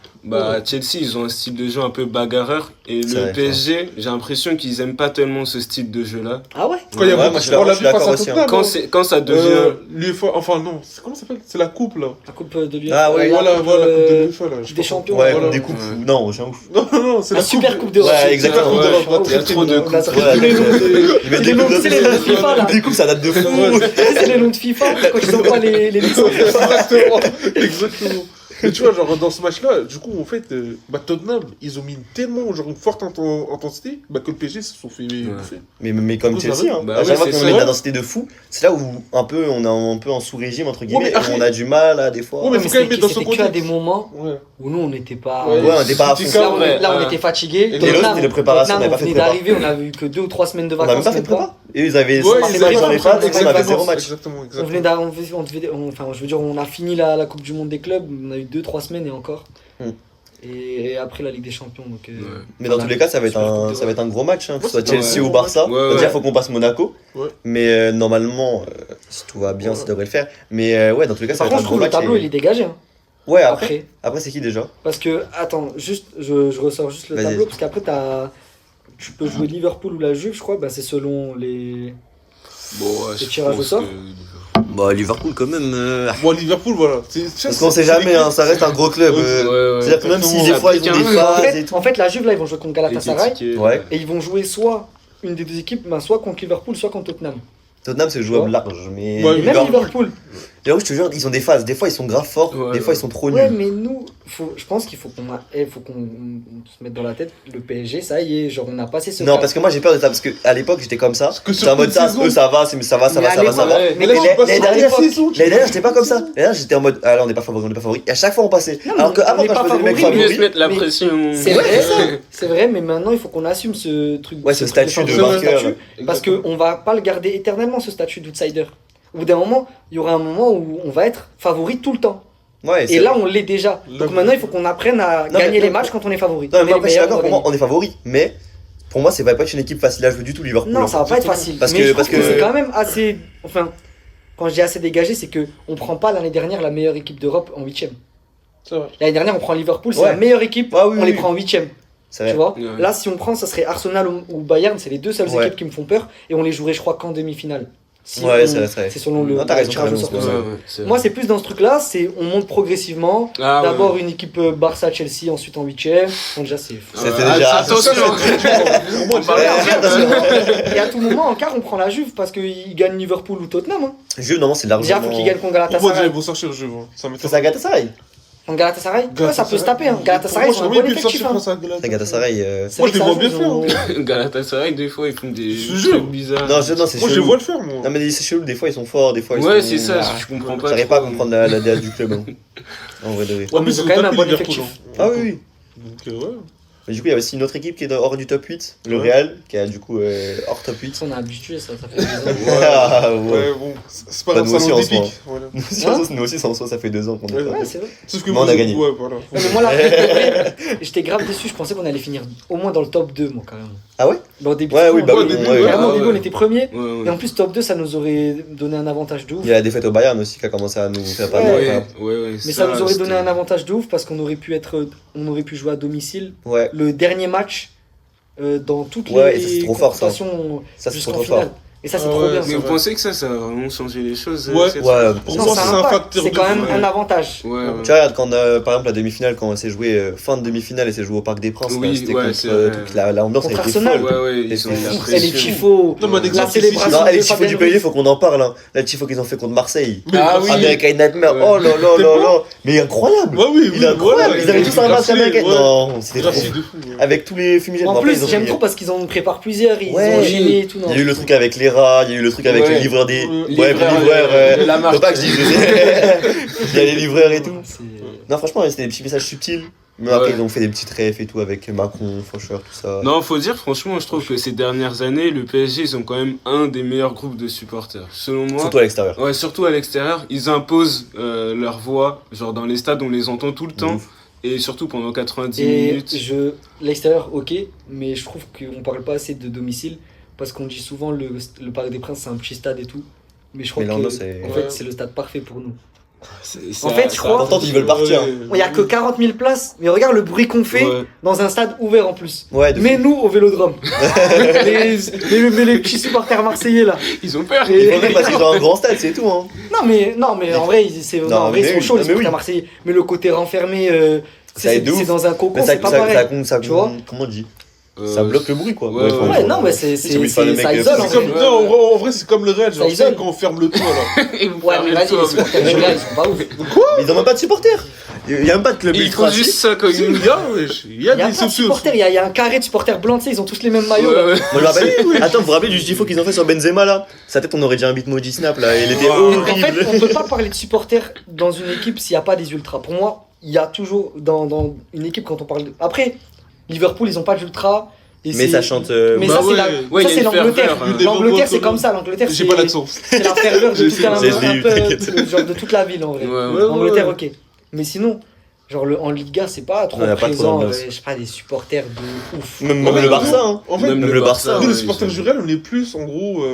Chelsea, ils ont un style de jeu un peu bagarreur et C'est le vrai, PSG, j'ai l'impression qu'ils aiment pas tellement ce style de jeu-là. Ah ouais? Quand il y a Ouais, beaucoup- moi, je suis on l'a d'accord vu face à aussi, hein. Tottenham. Quand ça devient L'UEFA, enfin non, comment ça s'appelle? C'est la coupe là. La coupe de l'UEFA. Ah ouais, La Voilà, coupe, voilà, la coupe de euh, l'UEFA là. je sais des pas champions. Ouais, Voilà. des coupes. Ouais. Non, j'ai un ouf. Non, c'est La la super coupe d'Europe. Ouais, exactement. Coupe d'Europe, Ouais, très, il y a très trop de bien. coupes. Là, ça Ouais, fait tous les noms de- Ils mettent les des noms- coupes c'est les noms de FIFA là. Des coupes, ça date de fou. C'est les noms de FIFA quand ils envoient les licences. Exactement, exactement. Mais tu vois, genre dans ce match-là, du coup, en fait, Tottenham, ils ont mis tellement genre, une forte intensité que le PSG se sont fait bouffer. Mais comme Du coup, Chelsea, ça hein. Bah À ouais, chaque fois c'est qu'on ça. met de l'intensité de fou, c'est là où un peu on est un peu en sous-régime entre guillemets, mais après- et on a du mal à des fois. Ouais, mais faut quand même mettre dans son c'était que à contexte. des moments Ouais. où nous on n'était pas. Ouais, Ouais, on était pas à C'était fond. quand même- Là, on Ouais. était fatigués. Et l'autre, c'était les préparations, on Tottenham, avait pas on fait venait de prépa. d'arriver, on a eu que 2 ou 3 semaines de On a vacances. même pas fait de même pas. prépa. Et ils avaient Ouais, c'est ils vrai, avaient on dans avait les pas fans, de on avait zéro match. Exactement, On exactement. venait enfin, je veux dire, on a fini la Coupe du Monde des clubs, on a eu 2-3 semaines et encore. Hmm. Et après la Ligue des Champions. Donc, Ouais. Mais dans tous les cas, ça va être un gros match, hein, que ce soit Ouais, c'est Chelsea un ou gros Barça. match. Ouais, Déjà, ouais. faut qu'on passe Monaco. Ouais. Mais normalement, si tout va bien, ça devrait le faire. Mais ouais, dans tous les cas, ça Par va contre, être je un trouve gros le match. tableau et- il est dégagé. Hein, Ouais, après après. c'est qui déjà? Parce que, attends, juste, je ressors juste le Vas-y. tableau, parce qu'après, tu peux jouer Liverpool ou la Juve, je crois, bah, c'est selon les. Bon, ouais, Le je tirage au pense sort. que- Bah, Liverpool quand même. Bon, Liverpool, voilà. Parce qu'on sait jamais, hein, ça reste un gros club. Ouais, ouais. C'est-à-dire que même si exactement. des fois ils ont des En phases et tout. En fait, la Juve, là, ils vont jouer contre Galatasaray, Les tickets, Ouais. et ils vont jouer soit une des deux équipes, bah, soit contre Liverpool, soit contre Tottenham. Tottenham c'est jouable large, mais Ouais, Et même Liverpool. Liverpool, je te jure, ils ont des phases. Des fois ils sont grave forts, Ouais, des fois ouais. ils sont trop Ouais, nuls. mais nous, je pense qu'il faut qu'on se mette dans la tête, le PSG, ça y est, genre, on a passé ce Non, cap. parce que moi j'ai peur de ça, parce que à l'époque j'étais comme ça. Parce que J'étais en sur mode une ça, saison- eux ça va, ça va, ça Mais va, à ça va, ça l'époque, va. ouais. Mais là, Mais tu passes l'année sur la dernière, saison, L'année dernière j'étais pas comme ça. L'année dernière j'étais en mode ah là on n'est pas favori, on n'est pas favori. Et à chaque fois on passait. Non, mais Alors que on avant n'est quand pas je faisais le mec favori, Mieux favori. se mettre la mais- pression. C'est vrai, c'est vrai, mais maintenant il faut qu'on assume ce truc. Ouais, ce truc statut de favori, marqueur. statut, parce qu'on va pas le garder éternellement, ce statut d'outsider. Au bout d'un moment, il y aura un moment où on va être favori tout le temps. Ouais, Et là, on l'est déjà. Là, Donc maintenant, il faut qu'on apprenne à Non, gagner mais- les matchs quand on est favori. Non, On mais est moi après je les suis meilleurs, d'accord, on pour va moi on est favori, mais pour moi ça va pas être une équipe facile à jouer du tout Liverpool. gagner. Non, hein. ça va pas être facile. Parce mais que- je trouve parce que- c'est quand même assez. Enfin, quand je dis assez dégagé, c'est que on prend pas l'année dernière la meilleure équipe d'Europe en 8ème. C'est vrai. L'année dernière, on prend Liverpool, c'est Ouais. la meilleure équipe, Ah oui, on oui, les oui. prend en 8ème. C'est Tu vrai. vois, Ouais. là, si on prend, ça serait Arsenal ou Bayern, c'est les deux seules Ouais. équipes qui me font peur, et on les jouerait, je crois, qu'en demi-finale. Si Ouais, on- c'est vrai. c'est selon le Non, t'as raison, tirage au t'as sort. raison, Ouais, ouais. ouais, c'est Moi, vrai. c'est plus dans ce truc-là, c'est on monte progressivement. Ah, D'abord ouais. une équipe Barça-Chelsea, ensuite en 8ème. Bon, déjà, c'est. C'était Ah, déjà- attention. Moi, On parlait Ouais, en attention. Et à tout moment, en quart, on prend la Juve parce qu'ils gagnent Liverpool ou Tottenham. Hein. Juve, normalement, c'est Déjà, largement. faut qu'ils gagnent contre Pour moi, déjà, Galatasaray. ils vont sortir le jeu. Ça Ça, m'étonne. c'est à Galatasaray. En Galatasaray, ouais, ça peut se taper. Hein. Galatasaray, Pour ils ont un moi, bon ils peuvent effectif. sortir Hein. face à Galatasaray. C'est Galatasaray. C'est Moi, vrai je les que vois bien ça, faire, ils ont- Galatasaray, des fois, ils font des Je te jure. trucs bizarres. Non, non, c'est Moi, je chelou. les vois le faire, moi. Non, mais c'est chelou, des fois ils sont forts, des fois ils Ouais, sont. c'est ça, Ah, je comprends pas. J'arrive pas à trop. comprendre la DA du club. Hein. En vrai de vrai. Ouais, mais mais ils ont ils quand même un tapé bon Liverpool, effectif. hein. Ah oui, oui. Donc, ouais. Mais du coup, il y a aussi une autre équipe qui est hors du top 8, le Ouais. Real, qui est du coup hors top 8. On est habitué, ça fait 10 ans. Ah, ouais. Ouais, bon, c'est pas Bah, grave, nous ça aussi, en en ce dépique. moment. Voilà. Nous aussi, en soi, ça fait 2 ans qu'on est Ouais, pas. Ouais, c'est vrai. Sauf que Mais on a gagné. Ouais, voilà. Ouais, mais moi, là, pour vrai, j'étais grave déçu. Je pensais qu'on allait finir au moins dans le top 2, moi, quand même. Ah ouais? Bah, au début, Ouais, oui, bah Ouais, oui. au début, ouais, ouais. Vraiment, au Ah, début, ouais. on était premier. Ouais, ouais. Et en plus, top 2, ça nous aurait donné un avantage de ouf. Il y a la défaite au Bayern aussi qui a commencé à nous faire pas Ouais. mal. Ouais, Mais ça nous aurait donné c'était- un avantage de ouf parce qu'on aurait pu jouer à domicile. Ouais, Le dernier match dans toutes Ouais, les ça, c'est trop fort, ça. confrontations ça c'est jusqu'en trop finale. fort. Et ça, c'est Ah trop ouais, bien. Mais c'est ça. vous vrai. pensez que ça a vraiment changé les choses Ouais. cette Ouais, saison pour Non, moi, c'est c'est un un impact. facteur C'est de quand fou, même ouais. un avantage. Ouais, ouais. Tu regardes quand par exemple la demi-finale, quand c'est joué fin de demi-finale et c'est joué au Parc des Princes, Oui, là, c'était ouais, contre c'est vrai. toute l'ambiance Contre a été Arsenal. folle. Ouais, ouais, Et ils ont c'est mis la fou. Et les pression. tifos, Non, mais un la exemple, célébration. Non, et les de tifos Fabien du Ruiz. PSG, faut qu'on en parle. Hein. Là, le tifo qu'ils ont fait contre Marseille. Mais Ah parce oui. que- American Nightmare, Ouais. oh là là T'es là pas- là. Mais incroyable! Ouais, oui, Il est incroyable! Ils avaient tous un masque américain. Ouais. Non, c'était trop. Gracieux de fou. ouais. Avec tous les fumigènes. En Après, plus, ils ont j'aime fait- trop parce qu'ils en préparent plusieurs. Ils Ouais. ont gêné et tout. Il y a eu le truc avec les rats, il y a eu le truc avec Ouais. les livreurs des. Ouais, Ouais, Livreur, les livreurs. de la marque. Faut pas que je dise. Il y a les livreurs et tout. C'est- Non, franchement, c'était des petits messages subtils. Mais après, Ouais. ils ont fait des petites refs et tout avec Macron, Faucheur, tout ça. Non, faut dire, franchement, je trouve que ces dernières années, le PSG, ils ont quand même un des meilleurs groupes de supporters. Selon moi. Surtout à l'extérieur. Ouais, surtout à l'extérieur, ils imposent leur voix. Genre dans les stades, on les entend tout le temps. Ouf. Et surtout pendant 90 Et minutes. l'extérieur, ok, mais je trouve qu'on parle pas assez de domicile parce qu'on dit souvent le Parc des Princes c'est un petit stade et tout. Mais je crois Mais que l'ambiance, c'est- en fait, c'est le stade parfait pour nous. C'est- En fait, je crois- Pourtant, ils veulent partir. Il y a que 40 000 places, mais regarde le bruit qu'on fait Ouais. dans un stade ouvert en plus. Ouais, de Mais fou. nous au Vélodrome. mais les petits supporters marseillais là. Ils ont peur. Et- Il faudrait parce qu'ils ont un grand stade, c'est tout. Hein. Non mais en vrai en vrai, ils mais sont oui, chauds les non, mais supporters oui. marseillais. Mais le côté renfermé, Ça aide de c'est ouf. dans un cocon, Mais ça, c'est pas pareil. ça, tu vois comment on dit? Euh, Ça bloque le bruit, quoi. ouais, enfin, Ouais, non, mais c'est c'est obligé de faire le mec, ça isole en C'est fait. comme, non, en vrai, c'est comme le Real, genre, Ça tu sais, isole. quand on ferme le toit, là. Et vous Ouais, fermez mais le vas-y, les toit, supporters du Real, ils sont pas ouf. Mais ils ont même pas de supporters. Il y a même pas de club mais- Ils ultra. font juste ça quand Si, ils. il y a, wesh. Il y a Il y a des pas de socios. supporters, il y a un carré de supporters blancs, tu sais, ils ont tous les mêmes maillots. Ouais, là. ouais. Moi, je me rappelle. Attends, vous vous rappelez du tifo qu'ils ont fait sur Benzema là? Sa tête, on aurait dit un Bitmoji Snap là. Il était Wow. En fait, horrible. on peut pas parler de supporters dans une équipe s'il n'y a pas des ultras. Pour moi, il y a toujours dans une équipe quand on parle de. Après, Liverpool, ils ont pas d'ultras. et Mais c'est- ça chante. Mais Bah ça, c'est ouais. la- Ouais, ça, il y a c'est une l'Angleterre. ferveur, hein. L'Angleterre, c'est comme ça. L'Angleterre, J'ai pas l'accent. c'est la ferveur de, J'ai tout fait- un, je l'ai un eu, peu t'inquiète. genre de toute la ville en vrai. Ouais, Ouais, ouais. L'Angleterre, ok. Mais sinon, genre en Liga, c'est pas trop Non, y a pas trop présent. d'ambiance. Je sais pas, des supporters de ouf. Même Ouais, le ouais. Barça, hein. En fait, Même le Barça, nous, ouais, les supporters ils du sont- Real, on est plus, en gros, À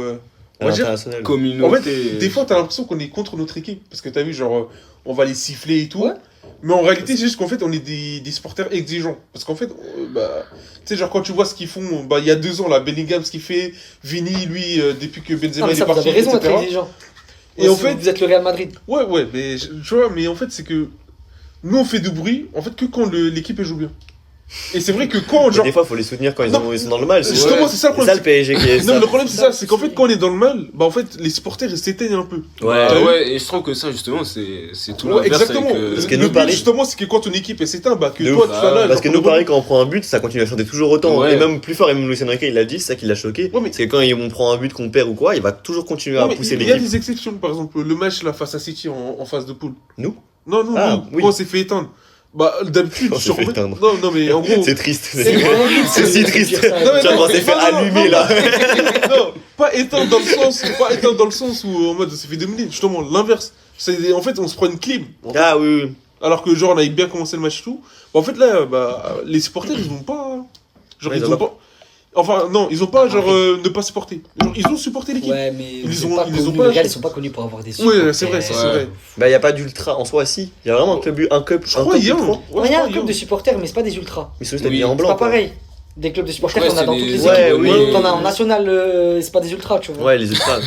on va dire, l'international. en Communauté. fait, des fois, t'as l'impression qu'on est contre notre équipe. Parce que t'as vu, genre, on va les siffler et tout. Ouais. Mais en réalité, c'est juste qu'en fait, on est des supporters exigeants. Parce qu'en fait, bah, tu sais, genre, quand tu vois ce qu'ils font, bah, il y a 2 ans, là, Bellingham, ce qu'il fait, Vini, lui, depuis que Non, Benzema mais il ça, est vous parti, avez raison d'être etc. exigeant. Et en fait, vous êtes le Real Madrid. ouais, mais tu vois, mais en fait, c'est que nous, on fait de bruit, en fait, que quand l'équipe elle joue bien. Et c'est vrai que quand, Mais genre, des fois, faut les soutenir quand Non. ils sont dans le mal. C'est justement, Ouais. c'est ça le c'est ça problème. le PSG qui est. Non, mais ça. le problème, c'est ça, c'est qu'en fait, quand on est dans le mal, bah, en fait, les supporters, ils s'éteignent un peu. Ouais. T'as vu Ouais, et je trouve que ça, justement, c'est tout Ouais, l'inverse. exactement. avec, Parce que Le nous, but, Paris- justement, c'est que quand ton équipe elle s'éteint, bah, que De toi, ouf. tu sois là. Parce que genre, nous, pareil, quand on prend un but, ça continue à chanter toujours autant. Ouais. Et même plus fort, et même Luis Enrique, il l'a dit, c'est ça qui l'a choqué. Ouais, mais- C'est que quand on prend un but, qu'on perd ou quoi, il va toujours continuer à Ouais, mais pousser il y a l'équipe. des exceptions, par exemple, le match là face à City en phase de poule. Nous Non, non, Ah, nous, oui. quand on s'est fait éteindre. Bah, d'habitude, On s'est fait éteindre. Non, non, mais en gros. C'est triste. C'est C'est si triste. Non, mais Tu vois, non, on s'est fait non, non, allumer non, là. Non, pas éteindre dans le sens où en mode on s'est fait dominer. Justement, l'inverse. En fait, on se prend une clim. Ah oui, oui. Alors que genre on avait bien commencé le match et tout. Bah, en fait là, bah, les supporters ils ont pas. Genre Ouais, ils ont pas. Enfin non, ils ont pas genre ne pas supporter. Genre ils ont supporté l'équipe. Ouais, mais Ils c'est ont- pas ils les ont connus, pas les Real, achetés. ils sont pas connus pour avoir des Ouais, supporters. c'est vrai, ça c'est Ouais. vrai. Bah, y a pas d'ultra en soi, si. Y a vraiment un club. Je crois top il y a un. ultra. Ouais, Il y a je un crois, club de supporters, mais c'est pas des ultras. Mais c'est juste Oui. habillé en C'est blanc. pas quoi. pareil. Des clubs de supporters, Ouais, t'en as c'est dans des- toutes les Ouais, équipes. oui. T'en as en national, c'est pas des ultras, tu vois. Ouais, les ultras.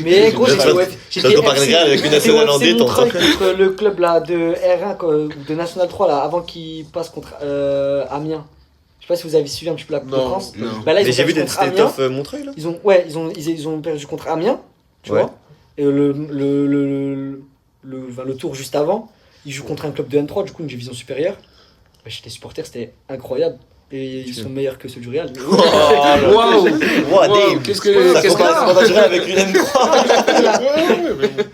Mais gros, Ça j'étais se- au ça se compare rien avec une nationale en D, t'entends. contre le club là de R1, quoi, ou de National 3, là, avant qu'il passe contre Amiens. Je sais pas si vous avez suivi un petit peu la Coupe de Non. France. Non. Bah là, ils Mais ont j'ai vu perdu des contre State Amiens. of Montreuil là. Ils ont perdu contre Amiens, tu Ouais. vois. Et le tour juste avant, ils jouent contre un club de N3, du coup une division supérieure. Bah, j'étais supporter, c'était incroyable. Et ils sont meilleurs que ceux du Real. Oh là là. Waouh! Wow, damn. Qu'est-ce que. Ça Qu'est-ce compare que. ça compare direct avec une M3.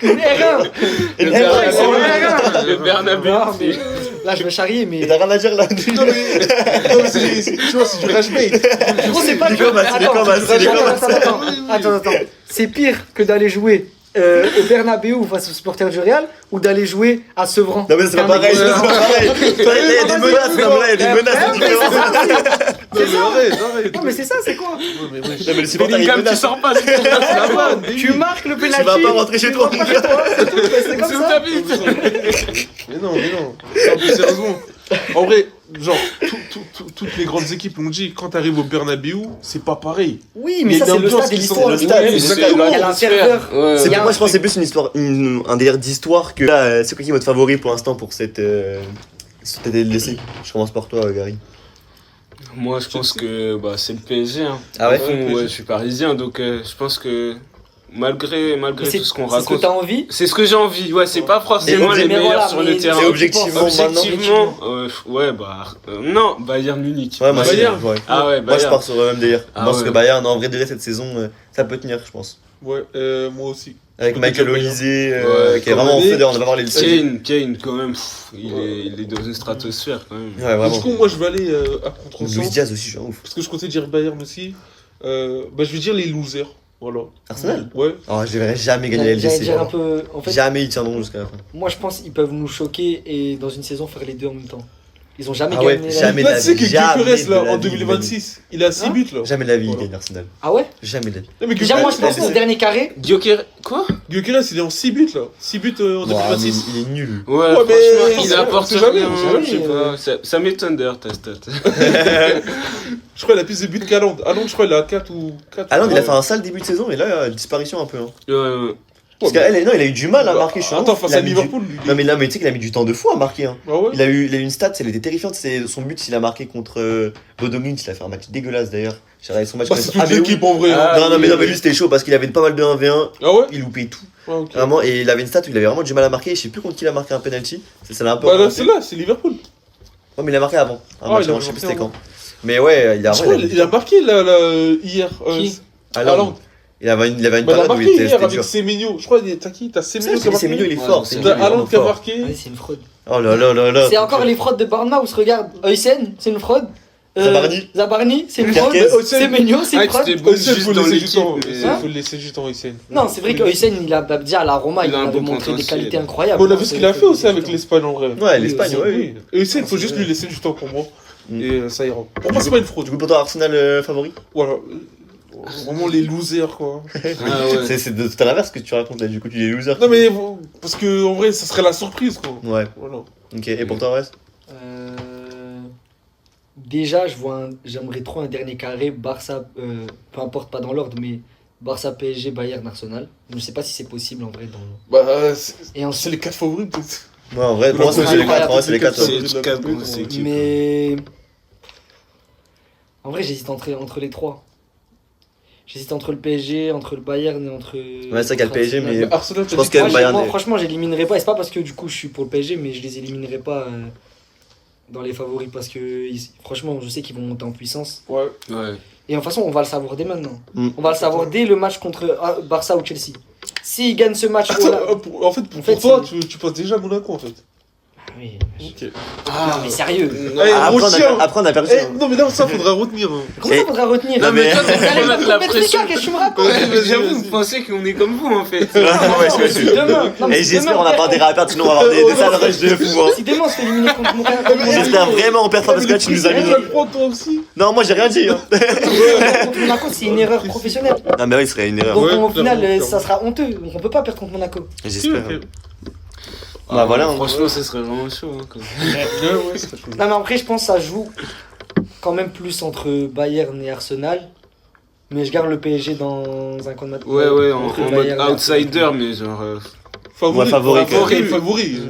Une R1. Une Le M3. Le Bernabeu. Non, mais là, je vais charrier, Et mais. t'as rien à dire là. Non, mais tu vois, c'est du rage bait. Gros, c'est pas Il est comme un- il est comme un- Attends. C'est pire que d'aller jouer au Bernabeu face aux supporters du Real ou d'aller jouer à Sevran. Non mais c'est pas pareil, c'est pas pareil. Il y a des menaces, non mais là il y a des menaces, c'est différent. Non, mais arrête. Non, mais c'est ça, c'est quoi? Non, mais wesh. Non mais le supporter il Bellingham, tu menace. sors pas, c'est la vanne. Tu marques le penalty. Tu vas pas rentrer chez toi. tu rentres pas chez toi, c'est tout, c'est comme C'est où ça. t'habites? Mais non. Non, mais sérieusement. En vrai, genre, toutes les grandes équipes l'ont dit, quand t'arrives au Bernabeu, c'est pas pareil. Oui, mais ça, Il y a c'est le l'ambiance stade et qui l'histoire. sort le du stade, même, c'est exactement. Il y a un serveur. Ouais. C'est Il y a pour un moi je pense que truc. c'est plus une histoire, un délire d'histoire que là, c'est quoi qui est votre favori pour l'instant pour cette LDC. Je commence par toi Gary. Moi, je pense que bah, c'est le PSG. Hein. Ah ouais Au fond, ouais, je suis parisien, donc je pense que malgré C'est tout ce qu'on c'est ce que raconte, t'as envie. c'est ce que j'ai envie. Ouais, c'est pas forcément Et les mais meilleurs voilà, sur mais le terrain. C'est objectivement maintenant. Objectivement, ouais, bah non, Bayern Munich. Ouais, moi aussi, Bayern. ouais. Ah ouais, Moi je Bayern. pars sur le même délire. Ah Je pense ouais. que Bayern en vrai délire cette saison ça peut tenir je pense. Ouais, moi aussi. Avec Peut-être Michael que Bayern. Olysée Ouais, qui est vraiment en Commandé. feu d'ailleurs, on va voir les Kane, quand même, il est dans une stratosphère quand même. Ouais vraiment. Du coup, moi, je vais aller à Luis contre-sens. Diaz aussi je suis un ouf. Parce que je comptais dire Bayern aussi. Bah, je vais dire les losers. Voilà. Arsenal. Ouais. Oh je verrai jamais gagner la J'allais LDC. dire un peu. En fait, Jamais ils tiendront jusqu'à la fin. moi, je pense qu'ils peuvent nous choquer et dans une saison faire les deux en même temps. Ils ont jamais Ah ouais, gagné. jamais. Là, tu sais que jamais Gyökeres, de là, la en vie, 2026, il a 6 Hein buts, là. Jamais de la vie il Voilà. gagne Arsenal. Ah ouais? Jamais de la vie. Non, mais Déjà, moi, je pense c'est- au dernier carré. Gyökeres, quoi? Gyökeres, il est en 6 buts, là. 6 buts en Ouah, mais 2026. il est nul. Ouais, Ouais, franchement, mais il c'est- apporte c'est jamais, rien, c'est jamais, je sais pas. Ça m'étonne d'ailleurs ta stat. Je crois qu'il a plus de buts qu'Haaland. Haaland, je crois, il a 4 ou 4. Haaland il a fait un sale début de saison et là disparition un peu. Hein. Ouais. Parce qu'elle non il a eu du mal à marquer. Je suis un Attends, ouf. face Il a à mis Liverpool, lui. Non mais là mais tu sais qu'il a mis du temps de fou à marquer. Hein. Ah ouais? Il a eu une stat, elle était terrifiante. C'est son but s'il a marqué contre Bodo Glimt, il a fait un match dégueulasse d'ailleurs. J'ai regardé son match. Bah, contre- c'est toute mais l'équipe oui. en vrai. hein. Ah, Non mais lui c'était chaud parce qu'il avait pas mal de 1v1, Ah ouais? il loupait tout. Ah, ok. Vraiment et il avait une stat où il avait vraiment du mal à marquer. Je sais plus contre qui il a marqué un penalty. Ça l'a un peu. Bah là, remonté. c'est là, c'est Liverpool. Ouais mais il a marqué avant. Un Ah, match il a avant, je sais plus marqué c'était quand. Mais ouais il a Je crois qu'il a marqué là, hier. Qui Haaland. Il avait une Bah, il a parade où marqué il était hier c'était avec dur. Semenyo. Je crois, t'as qui? T'as Semenyo qui a C'est marqué. il est Ouais, fort. c'est C'est vrai. T'as Haaland qui a marqué. Ah oui, c'est une fraude. Oh là là là là. C'est encore les fraudes de Bournemouth, regarde. Oysen, c'est une fraude. Zabarni. c'est une fraude. Kerkez. C'est Menio, c'est Ah, une fraude. c'était bon Oysen, juste faut dans laisser du l'équipe. temps. mais- Il faut le laisser du temps, Oysen. Non, c'est vrai qu'Oysen, il a déjà à la Roma, Il il a un avait bon montré des potentiel. qualités incroyables. On a vu ce qu'il a fait aussi avec l'Espagne en vrai. Ouais l'Espagne Oui, ouais. Et Oysen, il faut juste lui laisser du temps pour moi. Mm. Et ça ira. Pour moi, c'est pas une fraude. Du coup pour toi Arsenal favori. Voilà. Vraiment les losers, quoi. Ah ouais. C'est tout à l'inverse que tu racontes là, du coup tu es loser. Non, mais parce que en vrai, ça serait la surprise, quoi. Ouais, Voilà. ok. Et pour toi, Wes Déjà, j'aimerais trop un dernier carré, Barça, peu importe, pas dans l'ordre, mais Barça, PSG, Bayern, Arsenal. Je sais pas si c'est possible en vrai. Bah, c'est Et c'est ensuite, les 4 favoris, peut-être. Ouais, en vrai, pour moi, c'est aussi les 4. C'est les 4. C'est 4 grosses équipes. mais en vrai, j'hésite entre les trois. J'hésite entre le PSG, entre le Bayern et entre. Ouais, c'est vrai qu'il y a le PSG, mais- Mais Arsenal, Je pense t'as dit que- Moi, Bayern moi, est- franchement, j'éliminerai pas. Et c'est pas parce que du coup, je suis pour le PSG, mais je les éliminerai pas dans les favoris parce que franchement, je sais qu'ils vont monter en puissance. Ouais. Ouais. Et de toute façon, on va le savoir dès maintenant. Mm. On va le savoir dès le match contre Barça ou Chelsea. S'ils gagnent ce match, Attends, oh là- en fait, pour En fait, toi, c'est- tu penses déjà à Monaco, en fait. Ah oui. Ok. Non, mais sérieux. Eh, Après, Rochia. après, on a perdu. Eh, hein. non, mais là, ça, faudra retenir. Hein. Comment ça faudra retenir Non, mais- toi, Vous allez faut mettre me la mettre pression. les gars, qu'est-ce que tu me racontes Ouais, vas-y, J'avoue, vas-y. vous pensez qu'on est comme vous en fait. Ouais, ouais, Si demain, non, mais Et si j'espère demain, on n'a pas des rappeurs, sinon on va avoir des sales rushs de fou. Hein. Si demain on se fait éliminer contre Monaco, J'espère vraiment on perd pas parce que là tu nous as mis. Tu vas le prendre, toi aussi. Non, moi j'ai rien dit. Hein. contre Monaco, c'est une erreur professionnelle. Non, mais oui, ce serait une erreur. Donc Ouais, au final, clairement, ça sera honteux. Donc on peut pas perdre contre Monaco. J'espère. Ok. Bah voilà. Franchement, ça serait vraiment chaud. Hein, quand même. Ouais, c'est chaud. Non, mais après, je pense que ça joue. quand même plus entre Bayern et Arsenal. Mais je garde le PSG dans un coin de match. Ouais, en Entre mode Bayern et outsider, mais genre. Ouais, favori,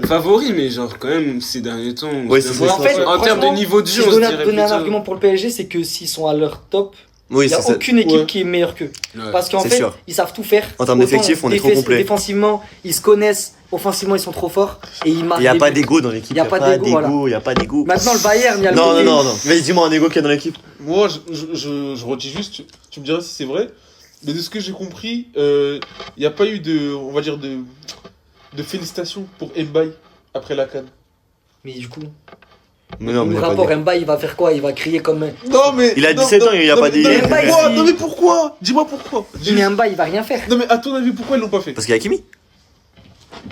Favori. Mais genre, quand même, ces derniers temps. Ouais, se c'est demande- En fait, en termes de franchement, niveau de Si jeu, je on se dois dirait donner un plutôt- argument pour le PSG, c'est que s'ils sont à leur top, Oui, il n'y a c'est ça. aucune équipe Ouais. qui est meilleure qu'eux. Ouais. Parce qu'en C'est fait, sûr. ils savent tout faire. En termes Autant d'effectifs, on est trop complet. Défensivement, ils se connaissent. Offensivement, ils sont trop forts. Et ils marquent Il n'y a des pas buts. d'ego dans l'équipe. Y a pas d'ego, voilà. Il n'y a pas d'ego. Maintenant, le Bayern, il y a le Non, côté- non, non. Mais dis-moi un ego qu'il y a dans l'équipe. Moi, je redis juste, tu me diras si c'est vrai, mais de ce que j'ai compris, il n'y a pas eu on va dire, de félicitations pour Mbaye après la CAN. Mais du coup, Mais non, mais le il y a pas rapport d'ego. Mbaye, il va faire quoi? Il va crier comme. Non, mais. Il a non, 17 non, ans, il y a non, pas mais- des- non, mais Mbaye, pourquoi il- Non, mais pourquoi Dis-moi pourquoi. Mais Mbaye, il va rien faire. Non, mais à ton avis, pourquoi ils l'ont pas fait Parce qu'il y a Kimi.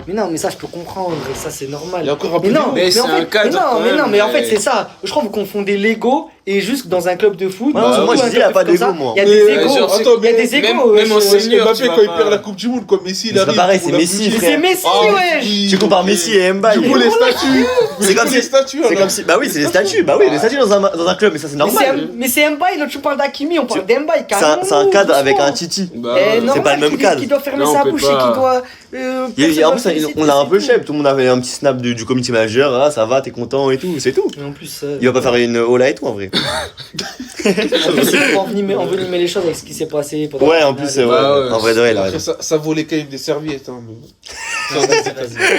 Mais non, mais ça, je peux comprendre. Et ça, c'est normal. Il y a encore un peu Mais non, d'ego. Mais mais c'est en un fait, cadre quand mais même, mais en fait mais- c'est ça. Je crois que vous confondez l'ego et juste dans un club de foot. Ouais, surtout moi, je un dis, il y a club pas comme ça, d'ego, moi. Il y a Mais, des genre, égos. c'est- attends, Il y a mais des égos. même ouais, en ouais. senior, Mbappé, tu vas quand il pas- perd la Coupe du Monde, comme Messi, il C'est arrive. pas pareil, on c'est l'a Messi, plus- Mais frère. c'est Messi, Ah, wesh. oui. Tu compares Messi et Mbaye. Du coup, les statues. C'est comme les si- statues. C'est alors. comme si. Bah oui, c'est les statuts. Bah oui, les statuts dans un club, mais ça, c'est normal. Mais c'est Mbaye, là tu parles d'Hakimi, on parle d'Mbaye. C'est un cadre avec un Titi. Bah, Eh, ouais. c'est pas le même cadre. Qui doit fermer Là, on sa peut bouche pas- et qui doit. En personne plus, doit le féliciter, on a un c'est peu tout. chèvre. Tout le monde avait un petit snap du community manager. Ah, ça va, t'es content et tout. C'est tout. Mais en plus, Il va pas faire une hola et tout en vrai. en plus, il faut envenimer les choses avec ce qui s'est passé. pendant Ouais, la en finale. plus, ouais. Bah ouais. En vrai de vrai, il a Après, raison. ça volait quand même des serviettes. Hein, mais-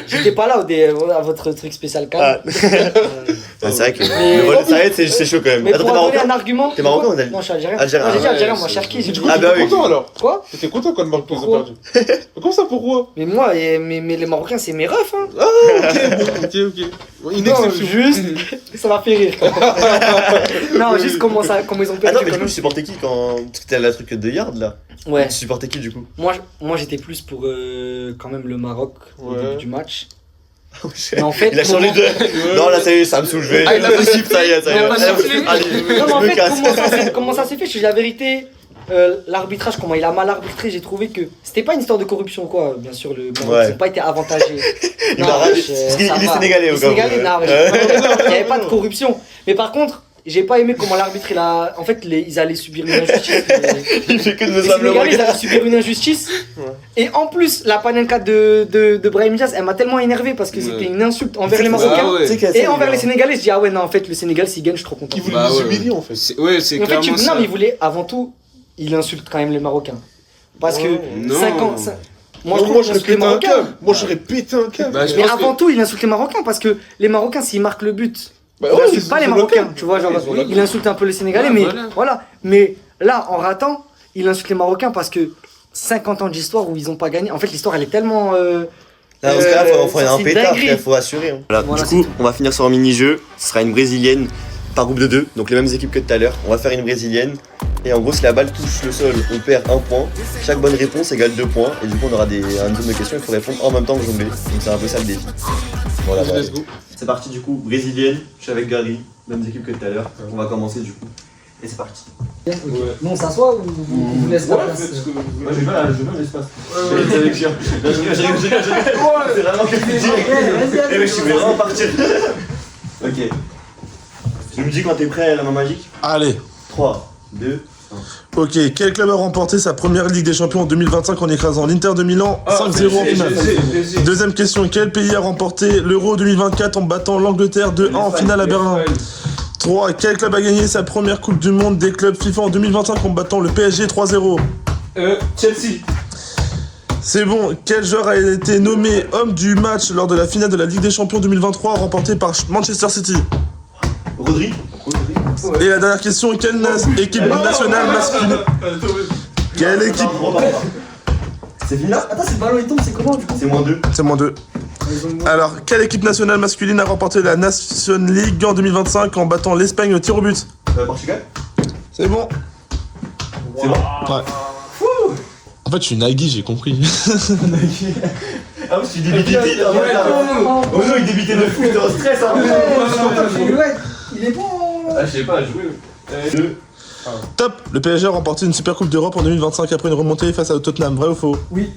J'étais pas là à votre truc spécial Ah. calme. C'est vrai que Mais- le vol de serviette, c'est chaud quand même. Mais Attends, pour t'es en donner un marocain argument. T'es marocain ou algérien? Non, je suis algérien. Algérien. Non, j'ai dit Ah algérien, ouais, moi, c'est- Cherki. j'ai dit- Du coup, Ah, bah t'étais oui. content alors Quoi? T'étais content quand le Maroc nous a Pourquoi perdu. Mais comment ça, pourquoi Mais moi, mais les Marocains, c'est mes refs, hein. Ah, ok, bon, ok. Une Non, exception. juste, ça m'a fait rire. Non, juste comment ils ont perdu. Attends, mais du quand coup, même. tu supportais qui quand. Parce que t'as le truc de Yard là. Ouais. Tu supportais qui du coup? Moi, j'étais plus pour quand même le Maroc au Ouais. début du match. Mais en fait, Il a changé de. Non, là, ça y est, ça me saoule. Je vais. Ah, il a pas sifflé. Ça y est, ça y Il a pas est. sifflé. Allez, Non, mais en je me fait, casse. comment ça s'est fait? Je te dis la vérité. L'arbitrage, comment il a mal arbitré, j'ai trouvé que c'était pas une histoire de corruption ou quoi. Bien sûr, le Maroc Ouais. n'a pas été avantagé. Il m'a ravi. wesh, Parce qu'il ça est va. sénégalais, Il au est cas où. sénégalais, non, wesh, il n'y avait pas de corruption. Mais par contre, j'ai pas aimé comment l'arbitre il a. En fait, ils allaient subir une injustice. Il fait que de me Les savoir le Sénégalais, ils regard. allaient subir une injustice. Ouais. Et en plus, la panenka de Brahim Diaz, elle m'a tellement énervé parce que Ouais. c'était une insulte envers les Bah Marocains. ouais. Tu sais qu'il y a Et ça, envers il y les a- Sénégalais, je dis ah ouais non en fait le Sénégal s'il gagne je suis trop content. Il voulait Bah nous ouais. humilier en fait. Ouais, c'est En fait, clairement non ça. mais il voulait avant tout, il insulte quand même les Marocains. Parce que Ouais. Non. 50 moi je Moi, trouve qu'il j'aurais insulte les pété un Marocains. câble. Moi, j'aurais pété un câble. Bah, je Mais pense avant que- tout, il insulte les Marocains parce que les Marocains s'ils marquent le but, Bah il ouais, insulte ils pas les ont le Marocains, câble. tu vois, genre Ils ont le il câble. insulte un peu les Sénégalais, Ouais, mais voilà. voilà. Mais là, en ratant, il insulte les Marocains parce que 50 ans d'histoire où ils ont pas gagné. En fait, l'histoire elle est tellement. Là, dans ce cas-là, faut ça, un c'est pétard, dinguerie. il faut assurer. hein. Voilà, Voilà, du coup, on va finir sur un mini-jeu. Ce sera une brésilienne par groupe de 2, donc les mêmes équipes que tout à l'heure. On va faire une brésilienne. Et en gros, si la balle touche le sol, on perd 1 point. Chaque bonne réponse égale 2 points. Et du coup, on aura un zone de questions. Il faut répondre en même temps que jongler. Donc, c'est un peu ça le défi. Voilà, Vas-y, voilà. let's go. C'est parti, du coup, brésilienne. Je suis avec Gary, mêmes équipes que tout à l'heure. On va commencer, du coup. Et c'est parti. Non, on s'assoit ou vous laisse la place Moi, j'ai bien l'espace. C'est avec chien. Je rigole. C'est vraiment que tu dis. Eh, mais je suis vraiment partir. Ok. Tu me dis quand t'es prêt, la main magique. Allez, 3, 2. ok. Quel club a remporté sa première Ligue des Champions en 2025 en écrasant l'Inter de Milan 5-0 en finale? Deuxième question, quel pays a remporté l'Euro 2024 en battant l'Angleterre 2-1 en finale à Berlin? 3. Quel club a gagné sa première Coupe du Monde des clubs FIFA en 2025 en battant le PSG 3-0? Chelsea. C'est bon. Quel joueur a été nommé homme du match lors de la finale de la Ligue des Champions 2023 remportée par Manchester City? Rodri. Et la dernière question, quelle équipe nationale masculine? Quelle équipe? C'est fini là? Attends, c'est le ballon il tombe, c'est comment du coup C'est moins 2. C'est moins 2. Alors, quelle équipe nationale masculine a remporté la Nation League en 2025 en battant l'Espagne au tir au but? Portugal. C'est bon. C'est bon. Ouais. En fait, je suis Nagui, j'ai compris. Ah oui, je suis débité. Oh non, il débitait de fou, il était en stress. Hein. Il est bon. Ah, je sais pas, jouer. 2. Top. Le PSG a remporté une Super Coupe d'Europe en 2025 après une remontée face à Tottenham, vrai ou faux? Oui.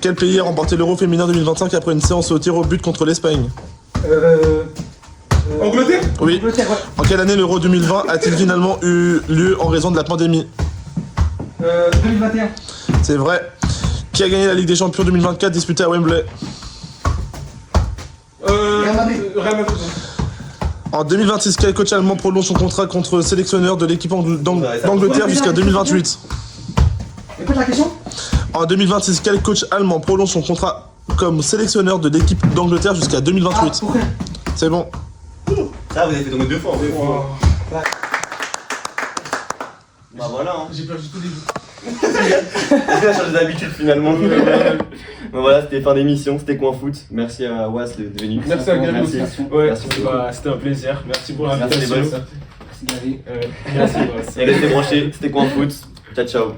Quel pays a remporté l'Euro féminin 2025 après une séance au tir au but contre l'Espagne? Angleterre? Oui. Angleterre, ouais. En quelle année l'Euro 2020 a-t-il finalement eu lieu en raison de la pandémie? 2021. C'est vrai. Qui a gagné la Ligue des Champions 2024 disputée à Wembley? Real Madrid. En 2026, quel coach allemand prolonge son contrat contre sélectionneur de l'équipe d'Angleterre jusqu'à 2028? Répète la question. En 2026, quel coach allemand prolonge son contrat comme sélectionneur de l'équipe d'Angleterre jusqu'à 2028? Pour rien. C'est bon. Ça, vous avez fait tomber 2 fois. Wow. Bah voilà. Hein. J'ai perdu tous les bouts. On a changé d'habitude finalement. Bon, voilà, c'était fin d'émission, c'était Coin Foot. Merci à Was d'être venu. Merci à Gary Merci. aussi. Ouais, Merci beaucoup. bah, c'était un plaisir. Merci pour Merci les l'invitation. boss. Merci, boss. Et restez branchés, c'était Coin Foot. Ciao ciao.